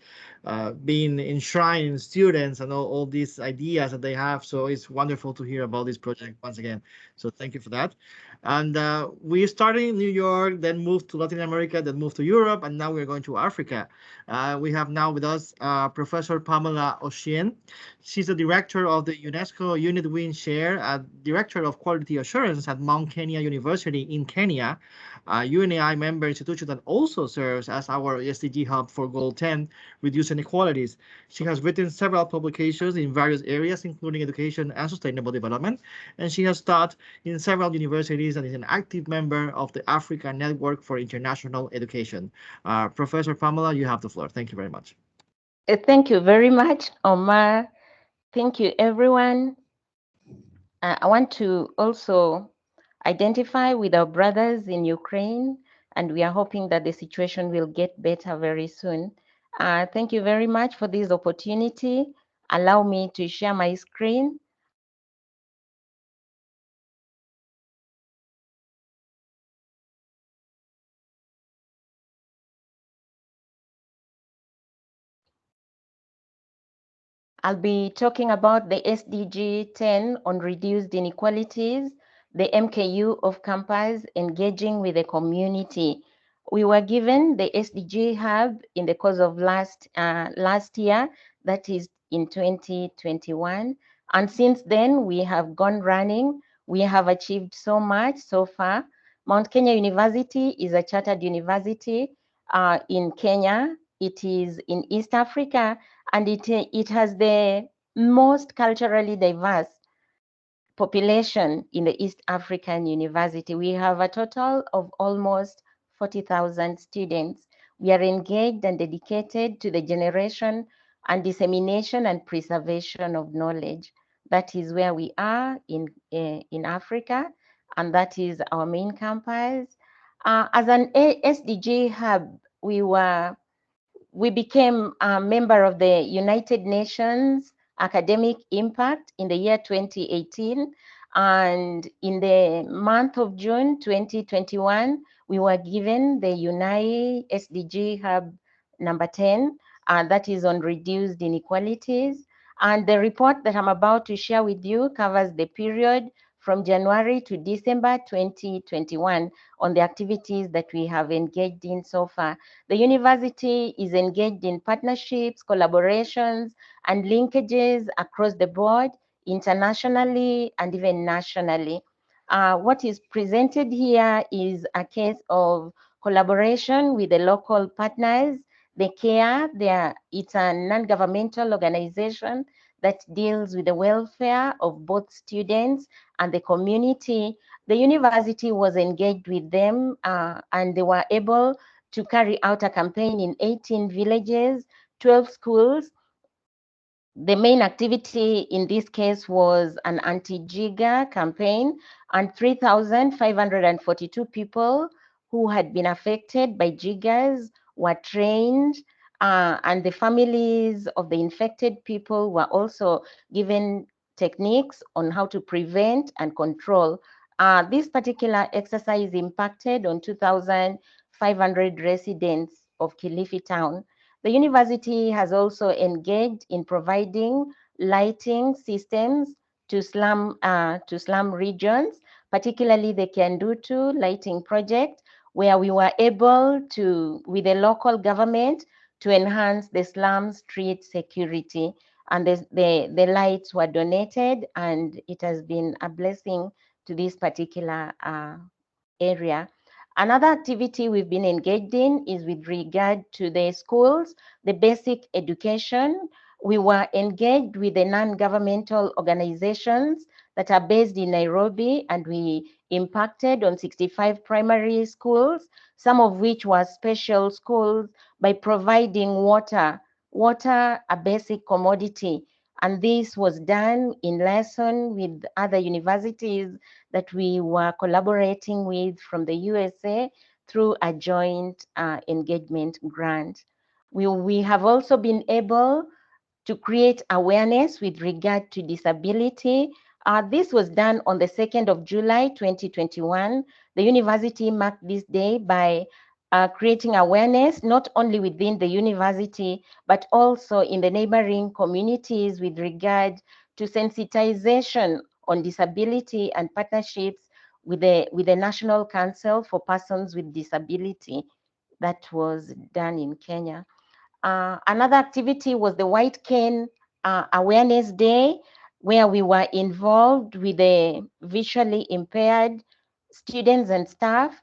being enshrined in students and all these ideas that they have. So it's wonderful to hear about this project once again. So thank you for that. And we started in New York, then moved to Latin America America, then moved to Europe, and now we're going to Africa. We have now with us Professor Pamela Oshien. She's the director of the UNESCO Unit Win Chair, Director of Quality Assurance at Mount Kenya University in Kenya, UNAI member institution that also serves as our SDG hub for Goal 10, Reduce Inequalities. She has written several publications in various areas, including education and sustainable development, and she has taught in several universities and is an active member of the Africa Network for International Education. Professor Pamela, you have the floor. Thank you very much. Thank you very much, Omar. Thank you, everyone. I want to also identify with our brothers in Ukraine, and we are hoping that the situation will get better very soon. Thank you very much for this opportunity. Allow me to share my screen. I'll be talking about the SDG 10 on reduced inequalities, the MKU of campus engaging with the community. We were given the SDG hub in the course of last year, that is in 2021. And since then, we have gone running. We have achieved so much so far. Mount Kenya University is a chartered university in Kenya. It is in East Africa, and it has the most culturally diverse population in the East African University. We have a total of almost 40,000 students. We are engaged and dedicated to the generation and dissemination and preservation of knowledge. That is where we are in Africa, and that is our main campus. As an SDG hub, we became a member of the United Nations Academic Impact in the year 2018. And in the month of June 2021, we were given the UNAI SDG Hub number 10, that is on reduced inequalities. And the report that I'm about to share with you covers the period from January to December 2021 on the activities that we have engaged in so far. The university is engaged in partnerships, collaborations, and linkages across the board, internationally and even nationally. What is presented here is a case of collaboration with the local partners. The CARE, it's a non-governmental organization that deals with the welfare of both students and the community. The university was engaged with them and they were able to carry out a campaign in 18 villages, 12 schools. The main activity in this case was an anti-Giga campaign, and 3,542 people who had been affected by Gigas were trained, and the families of the infected people were also given techniques on how to prevent and control. This particular exercise impacted on 2,500 residents of Kilifi town. The university has also engaged in providing lighting systems to slum regions, particularly the Kiandutu lighting project, where we were able to, with the local government, to enhance the slum street security. And the lights were donated, and it has been a blessing to this particular area. Another activity we've been engaged in is with regard to the schools, the basic education. We were engaged with the non-governmental organizations that are based in Nairobi, and we impacted on 65 primary schools, some of which were special schools, by providing water, a basic commodity. And this was done in lesson with other universities that we were collaborating with from the USA through a joint engagement grant. We have also been able to create awareness with regard to disability. This was done on the 2nd of July, 2021. The university marked this day by creating awareness, not only within the university, but also in the neighboring communities with regard to sensitization on disability and partnerships with the National Council for Persons with Disability that was done in Kenya. Another activity was the White Cane Awareness Day, where we were involved with the visually impaired students and staff.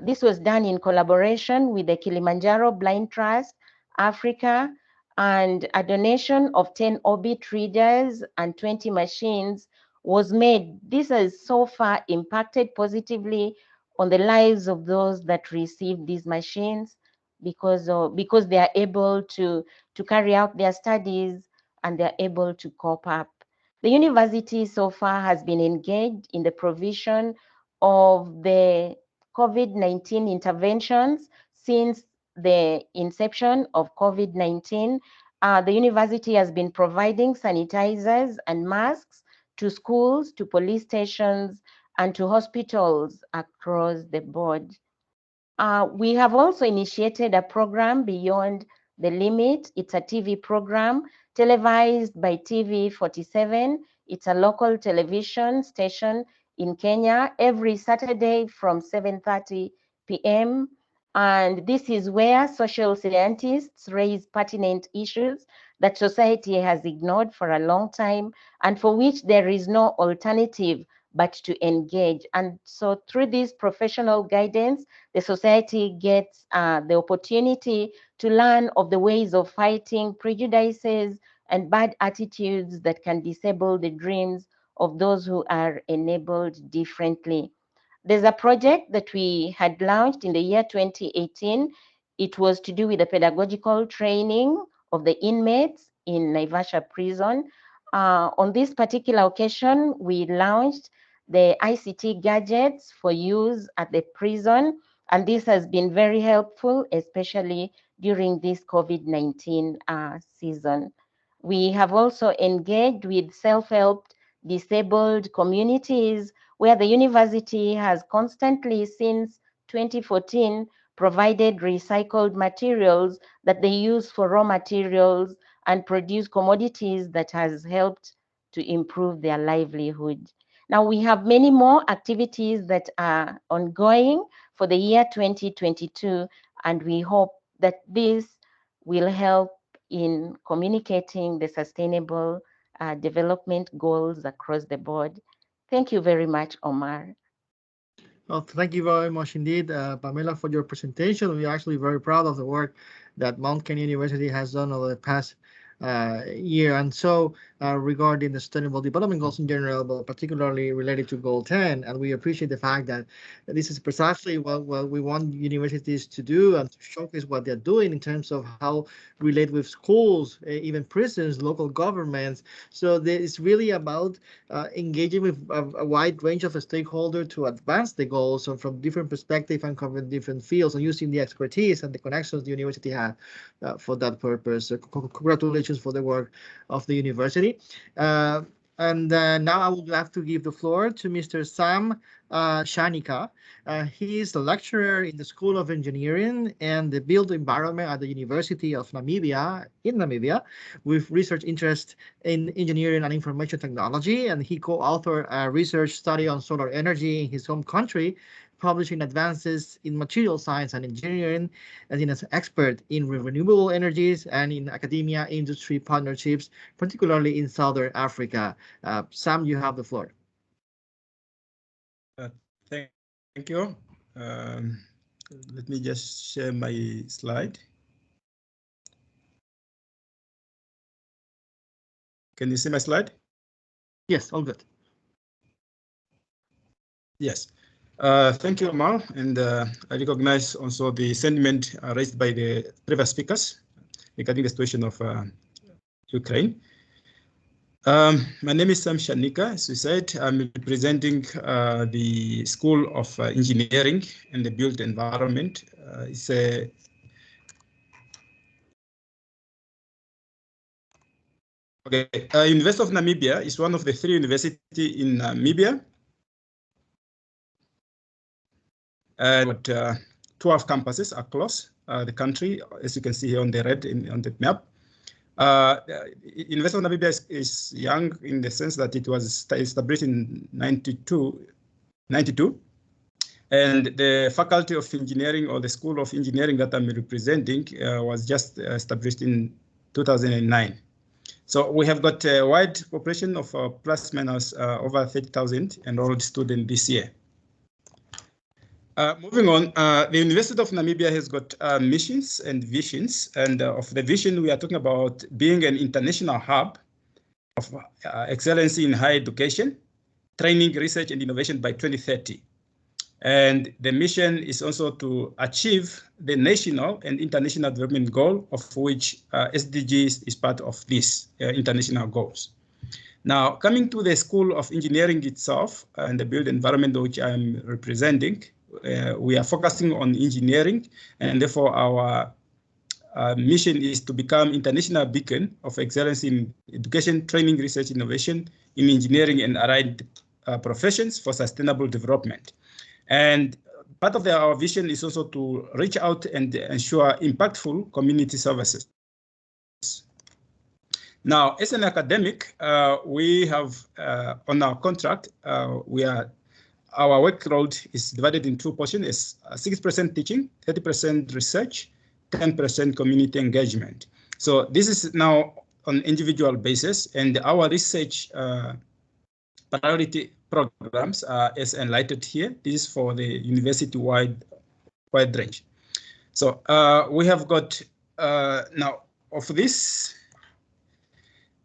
This was done in collaboration with the Kilimanjaro Blind Trust Africa, and a donation of 10 Orbit readers and 20 machines was made. This has so far impacted positively on the lives of those that received these machines, because they are able to carry out their studies and they're able to cope up. The university so far has been engaged in the provision of the COVID-19 interventions since the inception of COVID-19. The university has been providing sanitizers and masks to schools, to police stations, and to hospitals across the board. We have also initiated a program, Beyond the Limit. It's a TV program televised by TV47. It's a local television station in Kenya every Saturday from 7:30 p.m. And this is where social scientists raise pertinent issues that society has ignored for a long time and for which there is no alternative but to engage. And so through this professional guidance, the society gets the opportunity to learn of the ways of fighting prejudices and bad attitudes that can disable the dreams of those who are enabled differently. There's a project that we had launched in the year 2018. It was to do with the pedagogical training of the inmates in Naivasha prison. On this particular occasion, we launched the ICT gadgets for use at the prison, and this has been very helpful, especially during this COVID-19 season. We have also engaged with self-help disabled communities, where the university has constantly since 2014 provided recycled materials that they use for raw materials and produce commodities that has helped to improve their livelihood. Now, we have many more activities that are ongoing for the year 2022, and we hope that this will help in communicating the sustainable development goals across the board. Thank you very much, Omar. Well, thank you very much indeed, Pamela, for your presentation. We're actually very proud of the work that Mount Kenya University has done over the past year. And so regarding the Sustainable Development Goals in general, but particularly related to Goal 10, and we appreciate the fact that this is precisely what we want universities to do and to showcase what they're doing in terms of how relate with schools, even prisons, local governments. So it's really about engaging with a wide range of stakeholders to advance the goals from different perspectives and covering different fields and using the expertise and the connections the university has for that purpose. So congratulations for the work of the university. And now I would like to give the floor to Mr. Sam Shanika. He is a lecturer in the School of Engineering and the Built Environment at the University of Namibia, in Namibia, with research interest in engineering and information technology. And he co-authored a research study on solar energy in his home country, publishing advances in material science and engineering, and as an expert in renewable energies and in academia industry partnerships, particularly in Southern Africa. Sam, you have the floor. Thank you. Let me just share my slide. Can you see my slide? Yes, all good. Yes. Thank you, Omar, and I recognize also the sentiment raised by the previous speakers regarding the situation of Ukraine. My name is Sam Shanika. As we said, I'm representing the School of Engineering and the Built Environment. It's a University of Namibia is one of the 3 universities in Namibia. And 12 campuses across the country, as you can see here on the red on the map. University of Namibia is young in the sense that it was established in 92, And the Faculty of Engineering, or the School of Engineering that I'm representing, was just established in 2009. So we have got a wide population of plus minus over 30,000 enrolled students this year. Moving on, the University of Namibia has got missions and visions. And of the vision, we are talking about being an international hub of excellency in higher education, training, research, and innovation by 2030. And the mission is also to achieve the national and international development goal, of which SDGs is part of these international goals. Now, coming to the School of Engineering itself and the built environment which I'm representing, we are focusing on engineering, and therefore our mission is to become international beacon of excellence in education, training, research, innovation in engineering and allied professions for sustainable development. And part of our vision is also to reach out and ensure impactful community services. Now, as an academic, we have on our contract, our workload is divided in two portions: 6% teaching, 30% research, 10% community engagement. So this is now on individual basis, and our research priority programs are as enlightened here. This is for the university-wide range. So we have got now of this,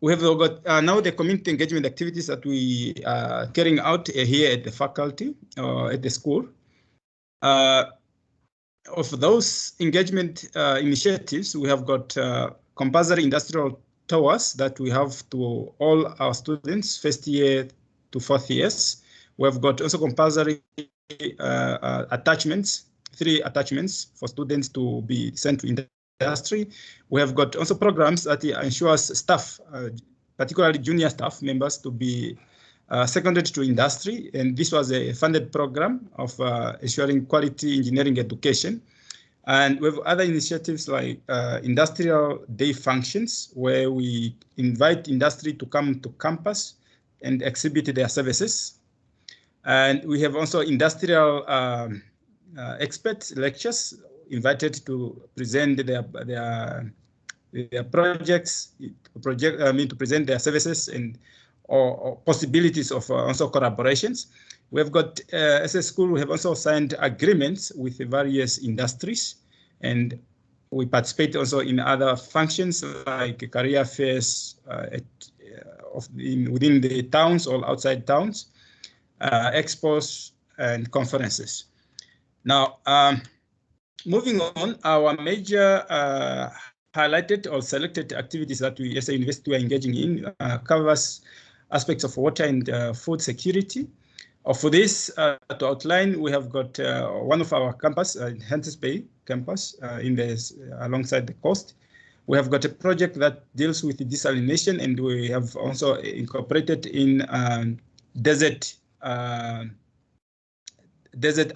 we have got now the community engagement activities that we are carrying out here at the faculty or at the school. Of those engagement initiatives, we have got compulsory industrial tours that we have to all our students, first year to fourth years. We have got also compulsory attachments, 3 attachments for students to be sent to industry. We have got also programs that ensures staff, particularly junior staff members, to be seconded to industry. And this was a funded program of ensuring quality engineering education. And we have other initiatives like industrial day functions, where we invite industry to come to campus and exhibit their services. And we have also industrial expert lectures invited to present their projects, to present their services and or possibilities of also collaborations. We have got, as a school, we have also signed agreements with various industries, and we participate also in other functions like career fairs within the towns or outside towns, expos and conferences. Now, moving on, our major highlighted or selected activities that we as a university are engaging in covers aspects of water and food security. For this, to outline, we have got one of our campus, Hunter's Bay campus, alongside the coast. We have got a project that deals with desalination, and we have also incorporated in desert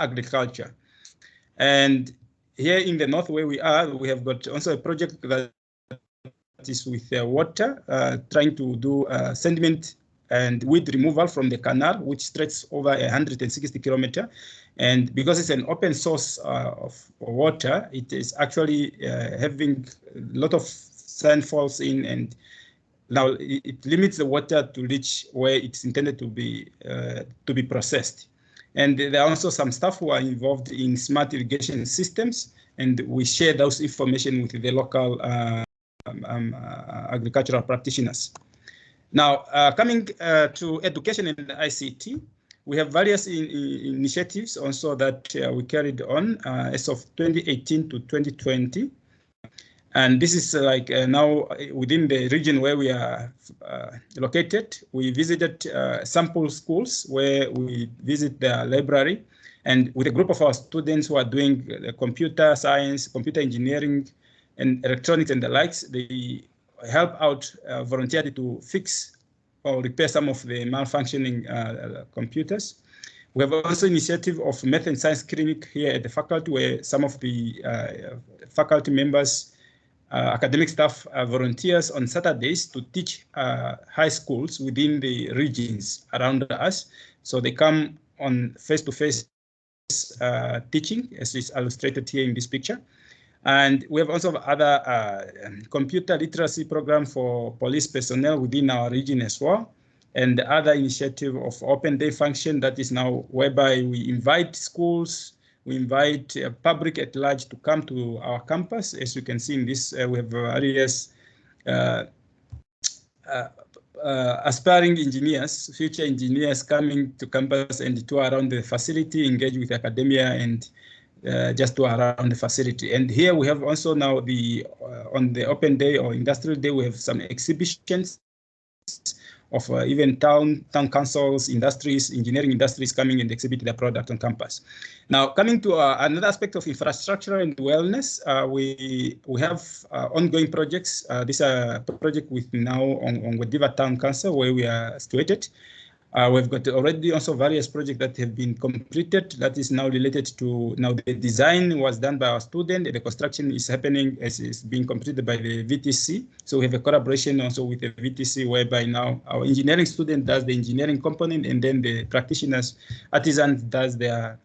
agriculture. And here in the north where we are, we have got also a project that is with water, trying to do sediment and weed removal from the canal, which stretches over 160 kilometers. And because it's an open source of water, it is actually having a lot of sand falls in, and now it limits the water to reach where it's intended to be processed. And there are also some staff who are involved in smart irrigation systems, and we share those information with the local agricultural practitioners. Now, coming to education and ICT, we have various initiatives also that we carried on as of 2018 to 2020. And this is like now within the region where we are located. We visited sample schools where we visit the library, and with a group of our students who are doing computer science, computer engineering, and electronics and the likes, they help out voluntarily to fix or repair some of the malfunctioning computers. We have also initiative of math and science clinic here at the faculty, where some of the faculty members, academic staff, volunteers on Saturdays to teach high schools within the regions around us. So they come on face-to-face teaching, as is illustrated here in this picture. And we have also other computer literacy program for police personnel within our region as well. And the other initiative of Open Day function that is now whereby we invite schools, we invite public at large to come to our campus. As you can see in this, we have various aspiring engineers, future engineers coming to campus and tour around the facility, engage with academia and just tour around the facility. And here we have also now on the Open Day or Industrial Day, we have some exhibitions of even town councils, industries, engineering industries coming and exhibit their product on campus. Now, coming to another aspect of infrastructure and wellness, we have ongoing projects. This is a project with now on Wediva Town Council where we are situated. We've got already also various projects that have been completed that is now related to, now the design was done by our student, the construction is happening as is being completed by the VTC. So we have a collaboration also with the VTC whereby now our engineering student does the engineering component and then the practitioners, artisans does their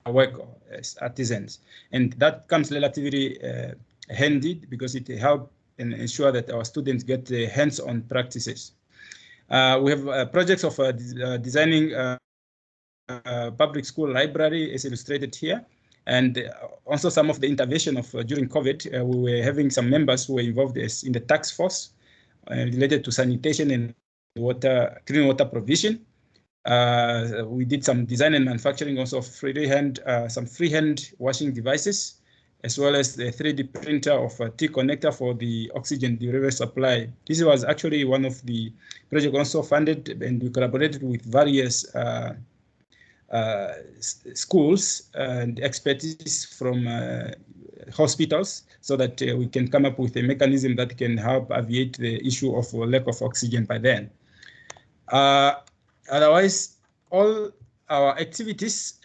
work as artisans. And that comes relatively handy because it helps and ensure that our students get the hands-on practices. We have projects of designing public school library as illustrated here. And also some of the intervention of during COVID, we were having some members who were involved in the task force related to sanitation and clean water provision. We did some design and manufacturing also of some freehand washing devices, as well as the 3D printer of a T-connector for the oxygen delivery supply. This was actually one of the projects also funded, and we collaborated with various schools and expertise from hospitals so that we can come up with a mechanism that can help alleviate the issue of lack of oxygen by then. Otherwise, all our activities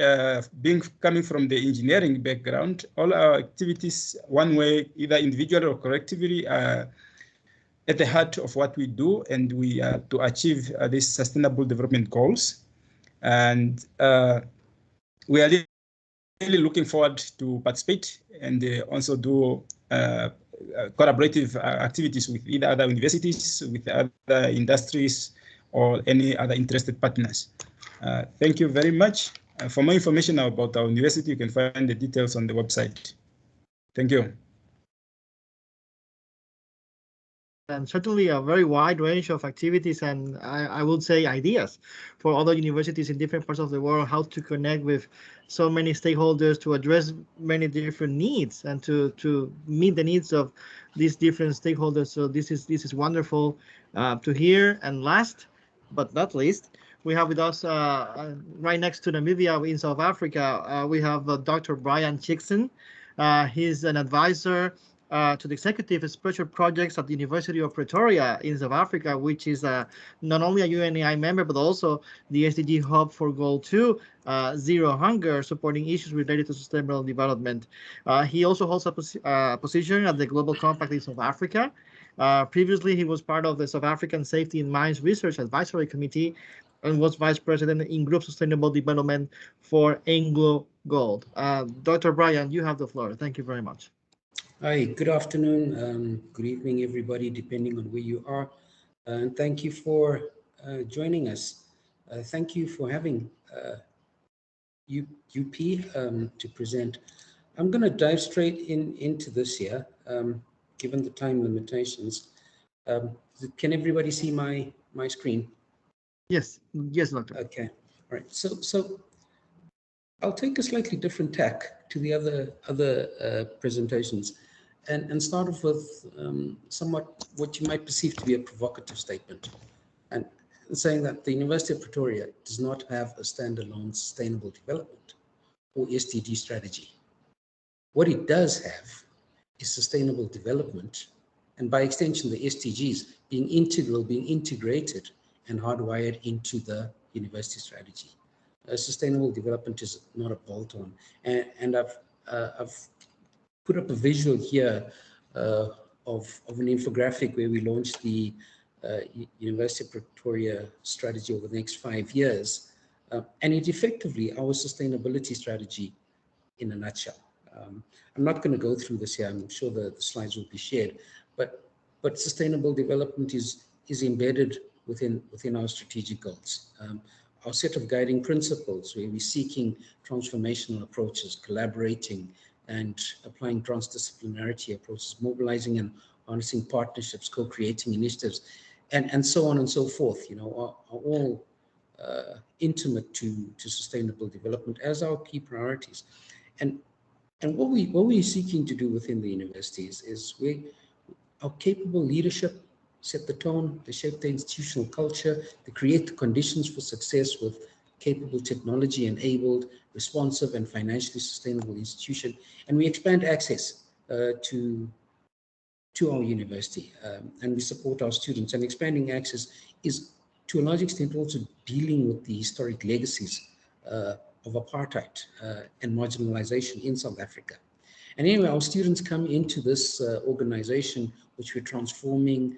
coming from the engineering background, all our activities, one way, either individually or collectively, are at the heart of what we do, and we are to achieve these sustainable development goals. And we are really looking forward to participate and also do collaborative activities with either other universities, with other industries, or any other interested partners. Thank you very much. For more information about our university, you can find the details on the website. Thank you. And certainly a very wide range of activities and I would say ideas for other universities in different parts of the world, how to connect with so many stakeholders to address many different needs and to meet the needs of these different stakeholders. So this is wonderful to hear. And last but not least, we have with us right next to Namibia in South Africa, we have Dr. Brian Chickson. He's an advisor to the Executive Special Projects at the University of Pretoria in South Africa, which is not only a UNAI member, but also the SDG Hub for Goal 2, Zero Hunger, supporting issues related to sustainable development. He also holds a position at the Global Compact in South Africa. Previously, he was part of the South African Safety in Mines Research Advisory Committee and was Vice President in Group Sustainable Development for Anglo Gold. Dr. Brian, you have the floor. Thank you very much. Hi, good afternoon, good evening, everybody, depending on where you are. And thank you for joining us. Thank you for having UP to present. I'm going to dive straight into this here, given the time limitations. Can everybody see my screen? Yes, Doctor. Okay, all right. So I'll take a slightly different tack to the other presentations, and start off with somewhat what you might perceive to be a provocative statement, and saying that the University of Pretoria does not have a standalone sustainable development or SDG strategy. What it does have is sustainable development, and by extension, the SDGs being integral, being integrated and hardwired into the university strategy. Sustainable development is not a bolt-on, and I've put up a visual here of an infographic where we launched the University of Pretoria strategy over the next 5 years, And it's effectively our sustainability strategy in a nutshell. I'm not going to go through this here. I'm sure the slides will be shared, but sustainable development is embedded within our strategic goals. Our set of guiding principles, where we're seeking transformational approaches, collaborating and applying transdisciplinarity approaches, mobilizing and harnessing partnerships, co-creating initiatives, and so on and so forth, you know, are all intimate to sustainable development as our key priorities. And what we're seeking to do within the universities is our capable leadership set the tone, they shape the institutional culture, they create the conditions for success with capable technology-enabled, responsive and financially sustainable institution. And we expand access to our university, and we support our students. And expanding access is, to a large extent, also dealing with the historic legacies of apartheid and marginalization in South Africa. And anyway, our students come into this organization, which we're transforming,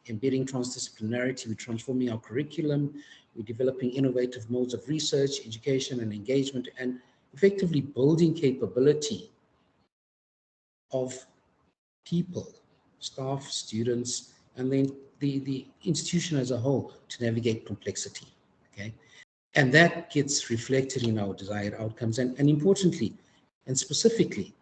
embedding transdisciplinarity, we're transforming our curriculum, we're developing innovative modes of research, education, and engagement, and effectively building capability of people, staff, students, and then the institution as a whole to navigate complexity, okay? And that gets reflected in our desired outcomes. And importantly, and specifically,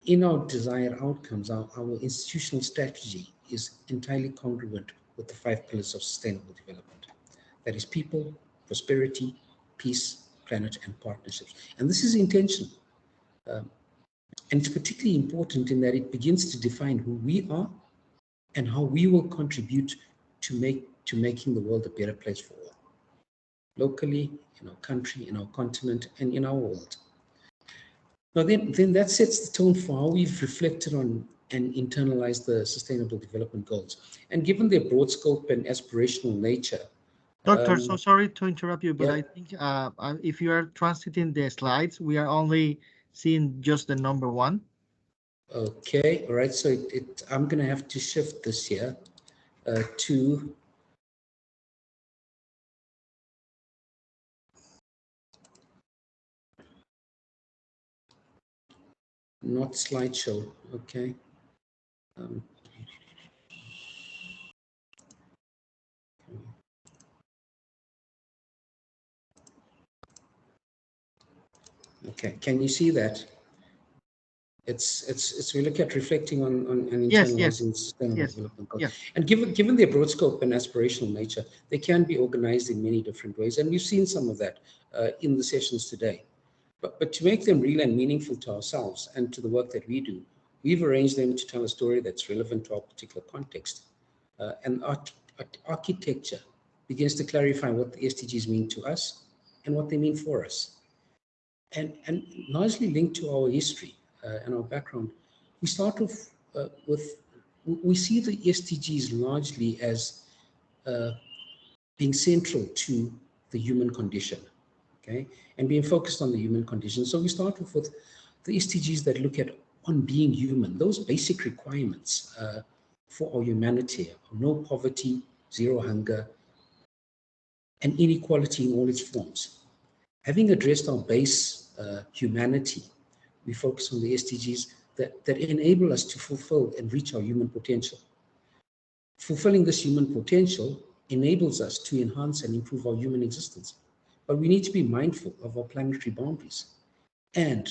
in our desired outcomes, our institutional strategy is entirely congruent with the 5 pillars of sustainable development. That is people, prosperity, peace, planet, and partnerships. And this is intentional. And it's particularly important in that it begins to define who we are and how we will contribute to making the world a better place for all, locally, in our country, in our continent, and in our world. Now then that sets the tone for how we've reflected on and internalized the Sustainable Development Goals. And given their broad scope and aspirational nature. Doctor, so sorry to interrupt you, but yeah. I think if you are translating the slides, we are only seeing just the number 1. Okay, all right, so I'm going to have to shift this here to not slideshow, okay. Okay, can you see that? It's we look at reflecting on internalizing sustainable development goals. Yes. And given their broad scope and aspirational nature, they can be organized in many different ways, and we've seen some of that in the sessions today. But to make them real and meaningful to ourselves and to the work that we do, we've arranged them to tell a story that's relevant to our particular context. And architecture begins to clarify what the SDGs mean to us and what they mean for us. And largely linked to our history and our background, we start off we see the SDGs largely as being central to the human condition, okay, and being focused on the human condition. So we start off with the SDGs that look at on being human, those basic requirements for our humanity: no poverty, zero hunger, and inequality in all its forms. Having addressed our base humanity, we focus on the SDGs that enable us to fulfill and reach our human potential. Fulfilling this human potential enables us to enhance and improve our human existence. But we need to be mindful of our planetary boundaries and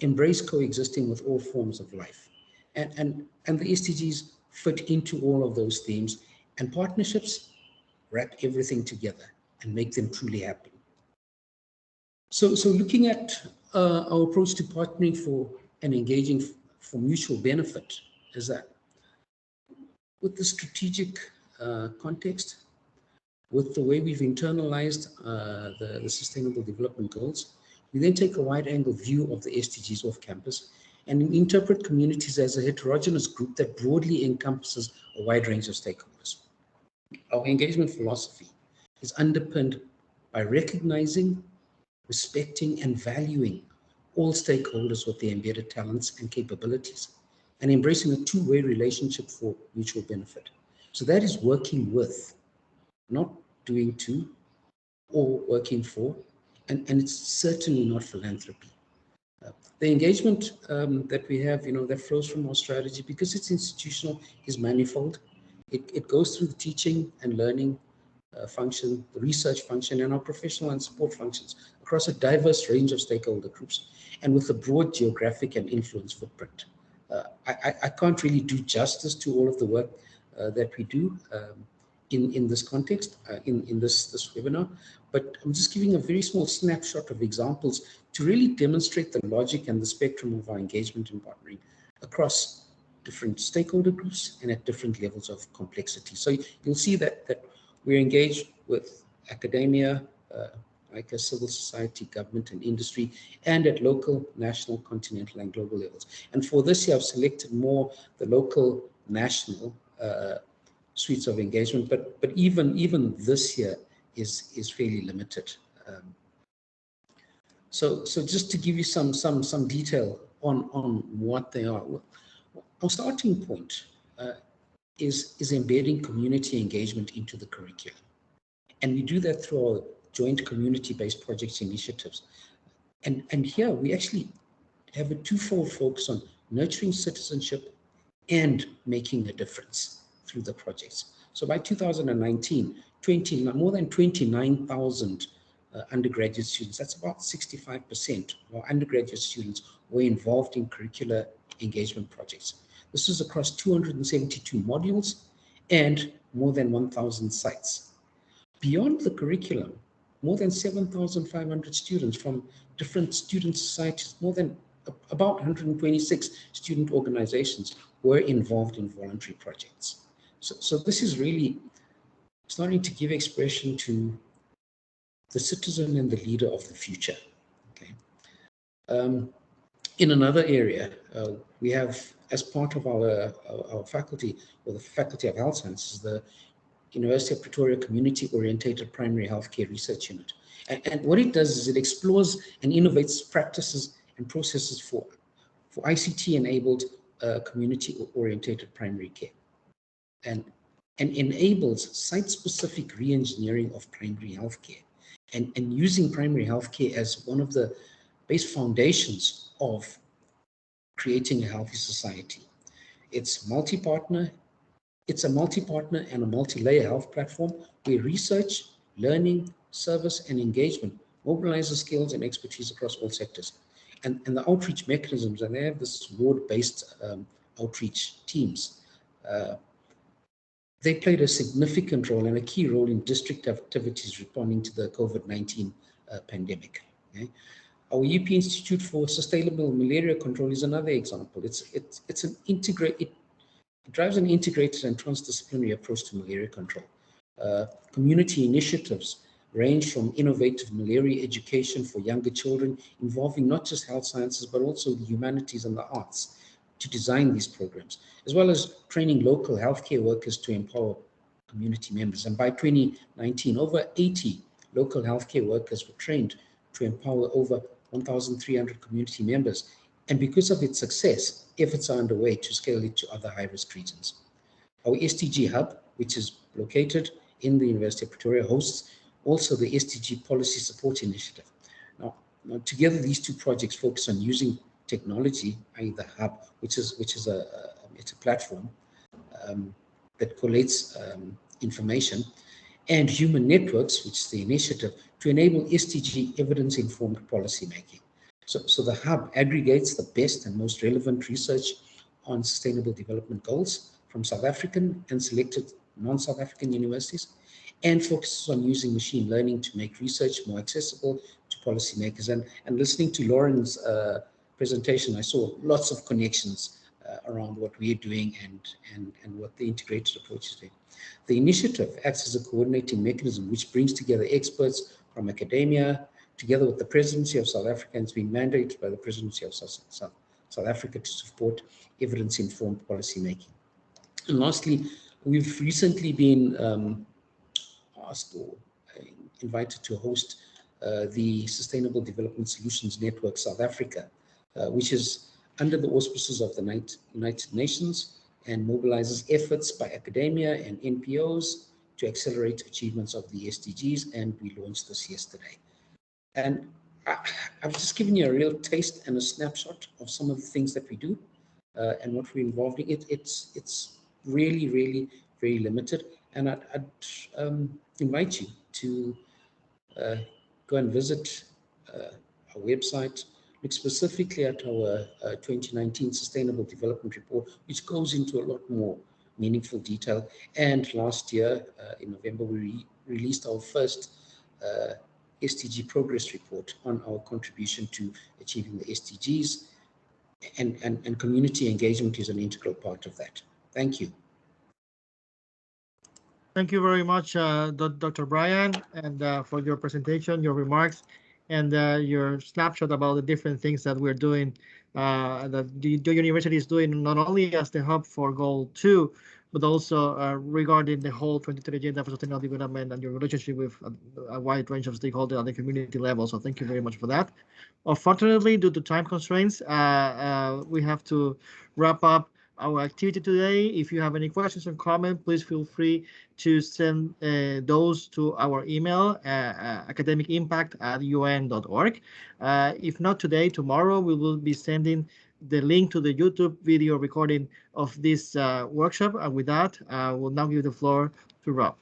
embrace coexisting with all forms of life. And the SDGs fit into all of those themes, and partnerships wrap everything together and make them truly happen. So looking at our approach to partnering for and engaging for mutual benefit is that with the strategic context, with the way we've internalized the Sustainable Development Goals, we then take a wide-angle view of the SDGs off campus and interpret communities as a heterogeneous group that broadly encompasses a wide range of stakeholders. Our engagement philosophy is underpinned by recognizing, respecting, and valuing all stakeholders with their embedded talents and capabilities, and embracing a two-way relationship for mutual benefit. So that is working with, not doing to, or working for, and it's certainly not philanthropy. The engagement that we have, that flows from our strategy, because it's institutional, is manifold. It goes through the teaching and learning function, the research function, and our professional and support functions across a diverse range of stakeholder groups, and with a broad geographic and influence footprint. I can't really do justice to all of the work that we do in this context, in this webinar, but I'm just giving a very small snapshot of examples to really demonstrate the logic and the spectrum of our engagement and partnering across different stakeholder groups and at different levels of complexity. So you'll see that we're engaged with academia, like a civil society, government, and industry, and at local, national, continental, and global levels. And for this year, I've selected more the local, national suites of engagement, but even this year is fairly limited. So just to give you some detail on what they are. Our starting point is embedding community engagement into the curriculum. And we do that through our joint community-based projects initiatives. And here we actually have a twofold focus on nurturing citizenship and making a difference through the projects. So by 2019, more than 29,000 undergraduate students, that's about 65% of our undergraduate students, were involved in curricular engagement projects. This is across 272 modules and more than 1,000 sites. Beyond the curriculum, more than 7,500 students from different student societies, about 126 student organizations were involved in voluntary projects. So this is really starting to give expression to the citizen and the leader of the future. Okay. In another area, we have, as part of our faculty, or the Faculty of Health Sciences, the University of Pretoria Community Orientated Primary Healthcare Research Unit. And what it does is it explores and innovates practices and processes for ICT-enabled community-orientated primary care, and enables site-specific re-engineering of primary healthcare, and using primary healthcare as one of the base foundations of creating a healthy society. It's multi-partner. It's a multi-partner and a multi-layer health platform where research, learning, service, and engagement mobilizes skills and expertise across all sectors. And the outreach mechanisms, and they have this ward-based outreach teams. They played a significant role and a key role in district activities responding to the COVID-19 pandemic. Okay? Our UP Institute for Sustainable Malaria Control is another example. It drives an integrated and transdisciplinary approach to malaria control. Community initiatives range from innovative malaria education for younger children, involving not just health sciences, but also the humanities and the arts, to design these programs, as well as training local healthcare workers to empower community members. And by 2019, over 80 local healthcare workers were trained to empower over 1,300 community members. And because of its success, efforts are underway to scale it to other high-risk regions. Our SDG hub, which is located in the University of Pretoria, hosts also the SDG Policy Support Initiative. Now together, these two projects focus on using technology, i.e. the hub, which is it's a platform that collates information, and human networks, which is the initiative, to enable SDG evidence-informed policy making. So the hub aggregates the best and most relevant research on sustainable development goals from South African and selected non-South African universities, and focuses on using machine learning to make research more accessible to policymakers. And listening to Lauren's presentation, I saw lots of connections around what we're doing and what the integrated approach is doing. The initiative acts as a coordinating mechanism which brings together experts from academia, together with the Presidency of South Africa, and it's been mandated by the Presidency of South Africa to support evidence-informed policy making. And lastly, we've recently been asked or invited to host the Sustainable Development Solutions Network South Africa, which is under the auspices of the United Nations and mobilizes efforts by academia and NPOs to accelerate achievements of the SDGs, and we launched this yesterday. And I've just given you a real taste and a snapshot of some of the things that we do and what we're involved in. It's really, really very limited, and I'd invite you to go and visit our website, look specifically at our 2019 Sustainable Development Report, which goes into a lot more meaningful detail. And last year, in November, we released our first SDG progress report on our contribution to achieving the SDGs, and community engagement is an integral part of that. Thank you. Thank you very much, Dr. Brian, and for your presentation, your remarks, and your snapshot about the different things that we're doing, that the university is doing, not only as the hub for Goal 2, but also regarding the whole 2030 Agenda for Sustainable Development and your relationship with a wide range of stakeholders at the community level. So thank you very much for that. Unfortunately, due to time constraints, we have to wrap up our activity today. If you have any questions or comments, please feel free to send those to our email, academic.impact@un.org. If not today, tomorrow we will be sending the link to the YouTube video recording of this workshop. And with that, we'll now give the floor to Rob.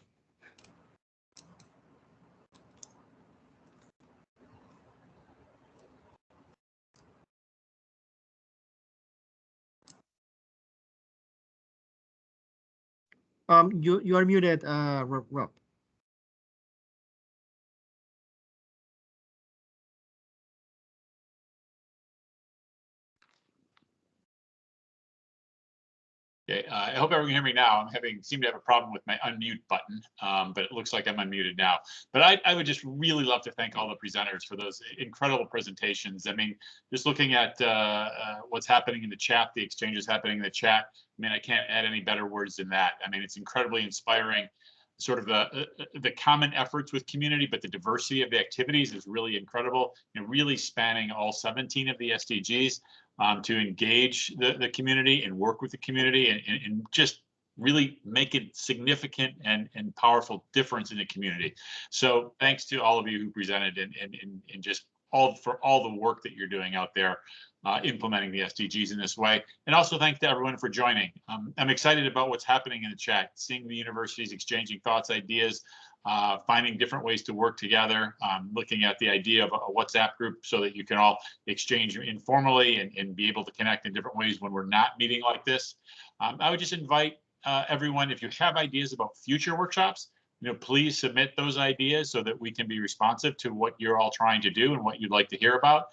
You are muted, Rob. Okay, I hope everyone can hear me now. Seem to have a problem with my unmute button, but it looks like I'm unmuted now. But I would just really love to thank all the presenters for those incredible presentations. I mean, just looking at what's happening in the chat, the exchanges happening in the chat, I mean, I can't add any better words than that. I mean, it's incredibly inspiring, sort of the common efforts with community, but the diversity of the activities is really incredible, and really spanning all 17 of the SDGs. To engage the community and work with the community and just really make a significant and powerful difference in the community. So thanks to all of you who presented and just for all the work that you're doing out there implementing the SDGs in this way. And also thanks to everyone for joining. I'm excited about what's happening in the chat, seeing the universities exchanging thoughts, ideas, finding different ways to work together, looking at the idea of a WhatsApp group so that you can all exchange informally and be able to connect in different ways when we're not meeting like this. I would just invite everyone, if you have ideas about future workshops, please submit those ideas so that we can be responsive to what you're all trying to do and what you'd like to hear about.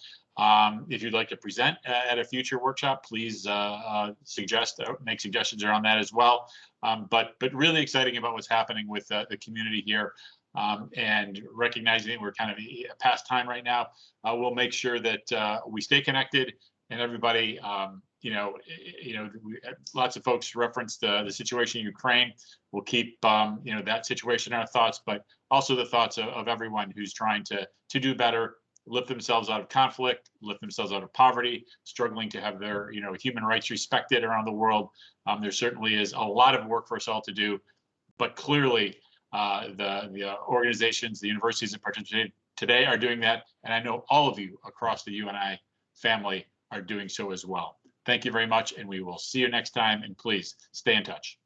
If you'd like to present at a future workshop, please make suggestions around that as well. But really exciting about what's happening with the community here, and recognizing that we're kind of past time right now. We'll make sure that we stay connected, and everybody, lots of folks referenced the situation in Ukraine. We'll keep that situation in our thoughts, but also the thoughts of everyone who's trying to do better, lift themselves out of conflict, lift themselves out of poverty, struggling to have their human rights respected around the world. There certainly is a lot of work for us all to do, but clearly the organizations, the universities that participate today are doing that, and I know all of you across the UNAI family are doing so as well. Thank you very much, and we will see you next time, and please stay in touch.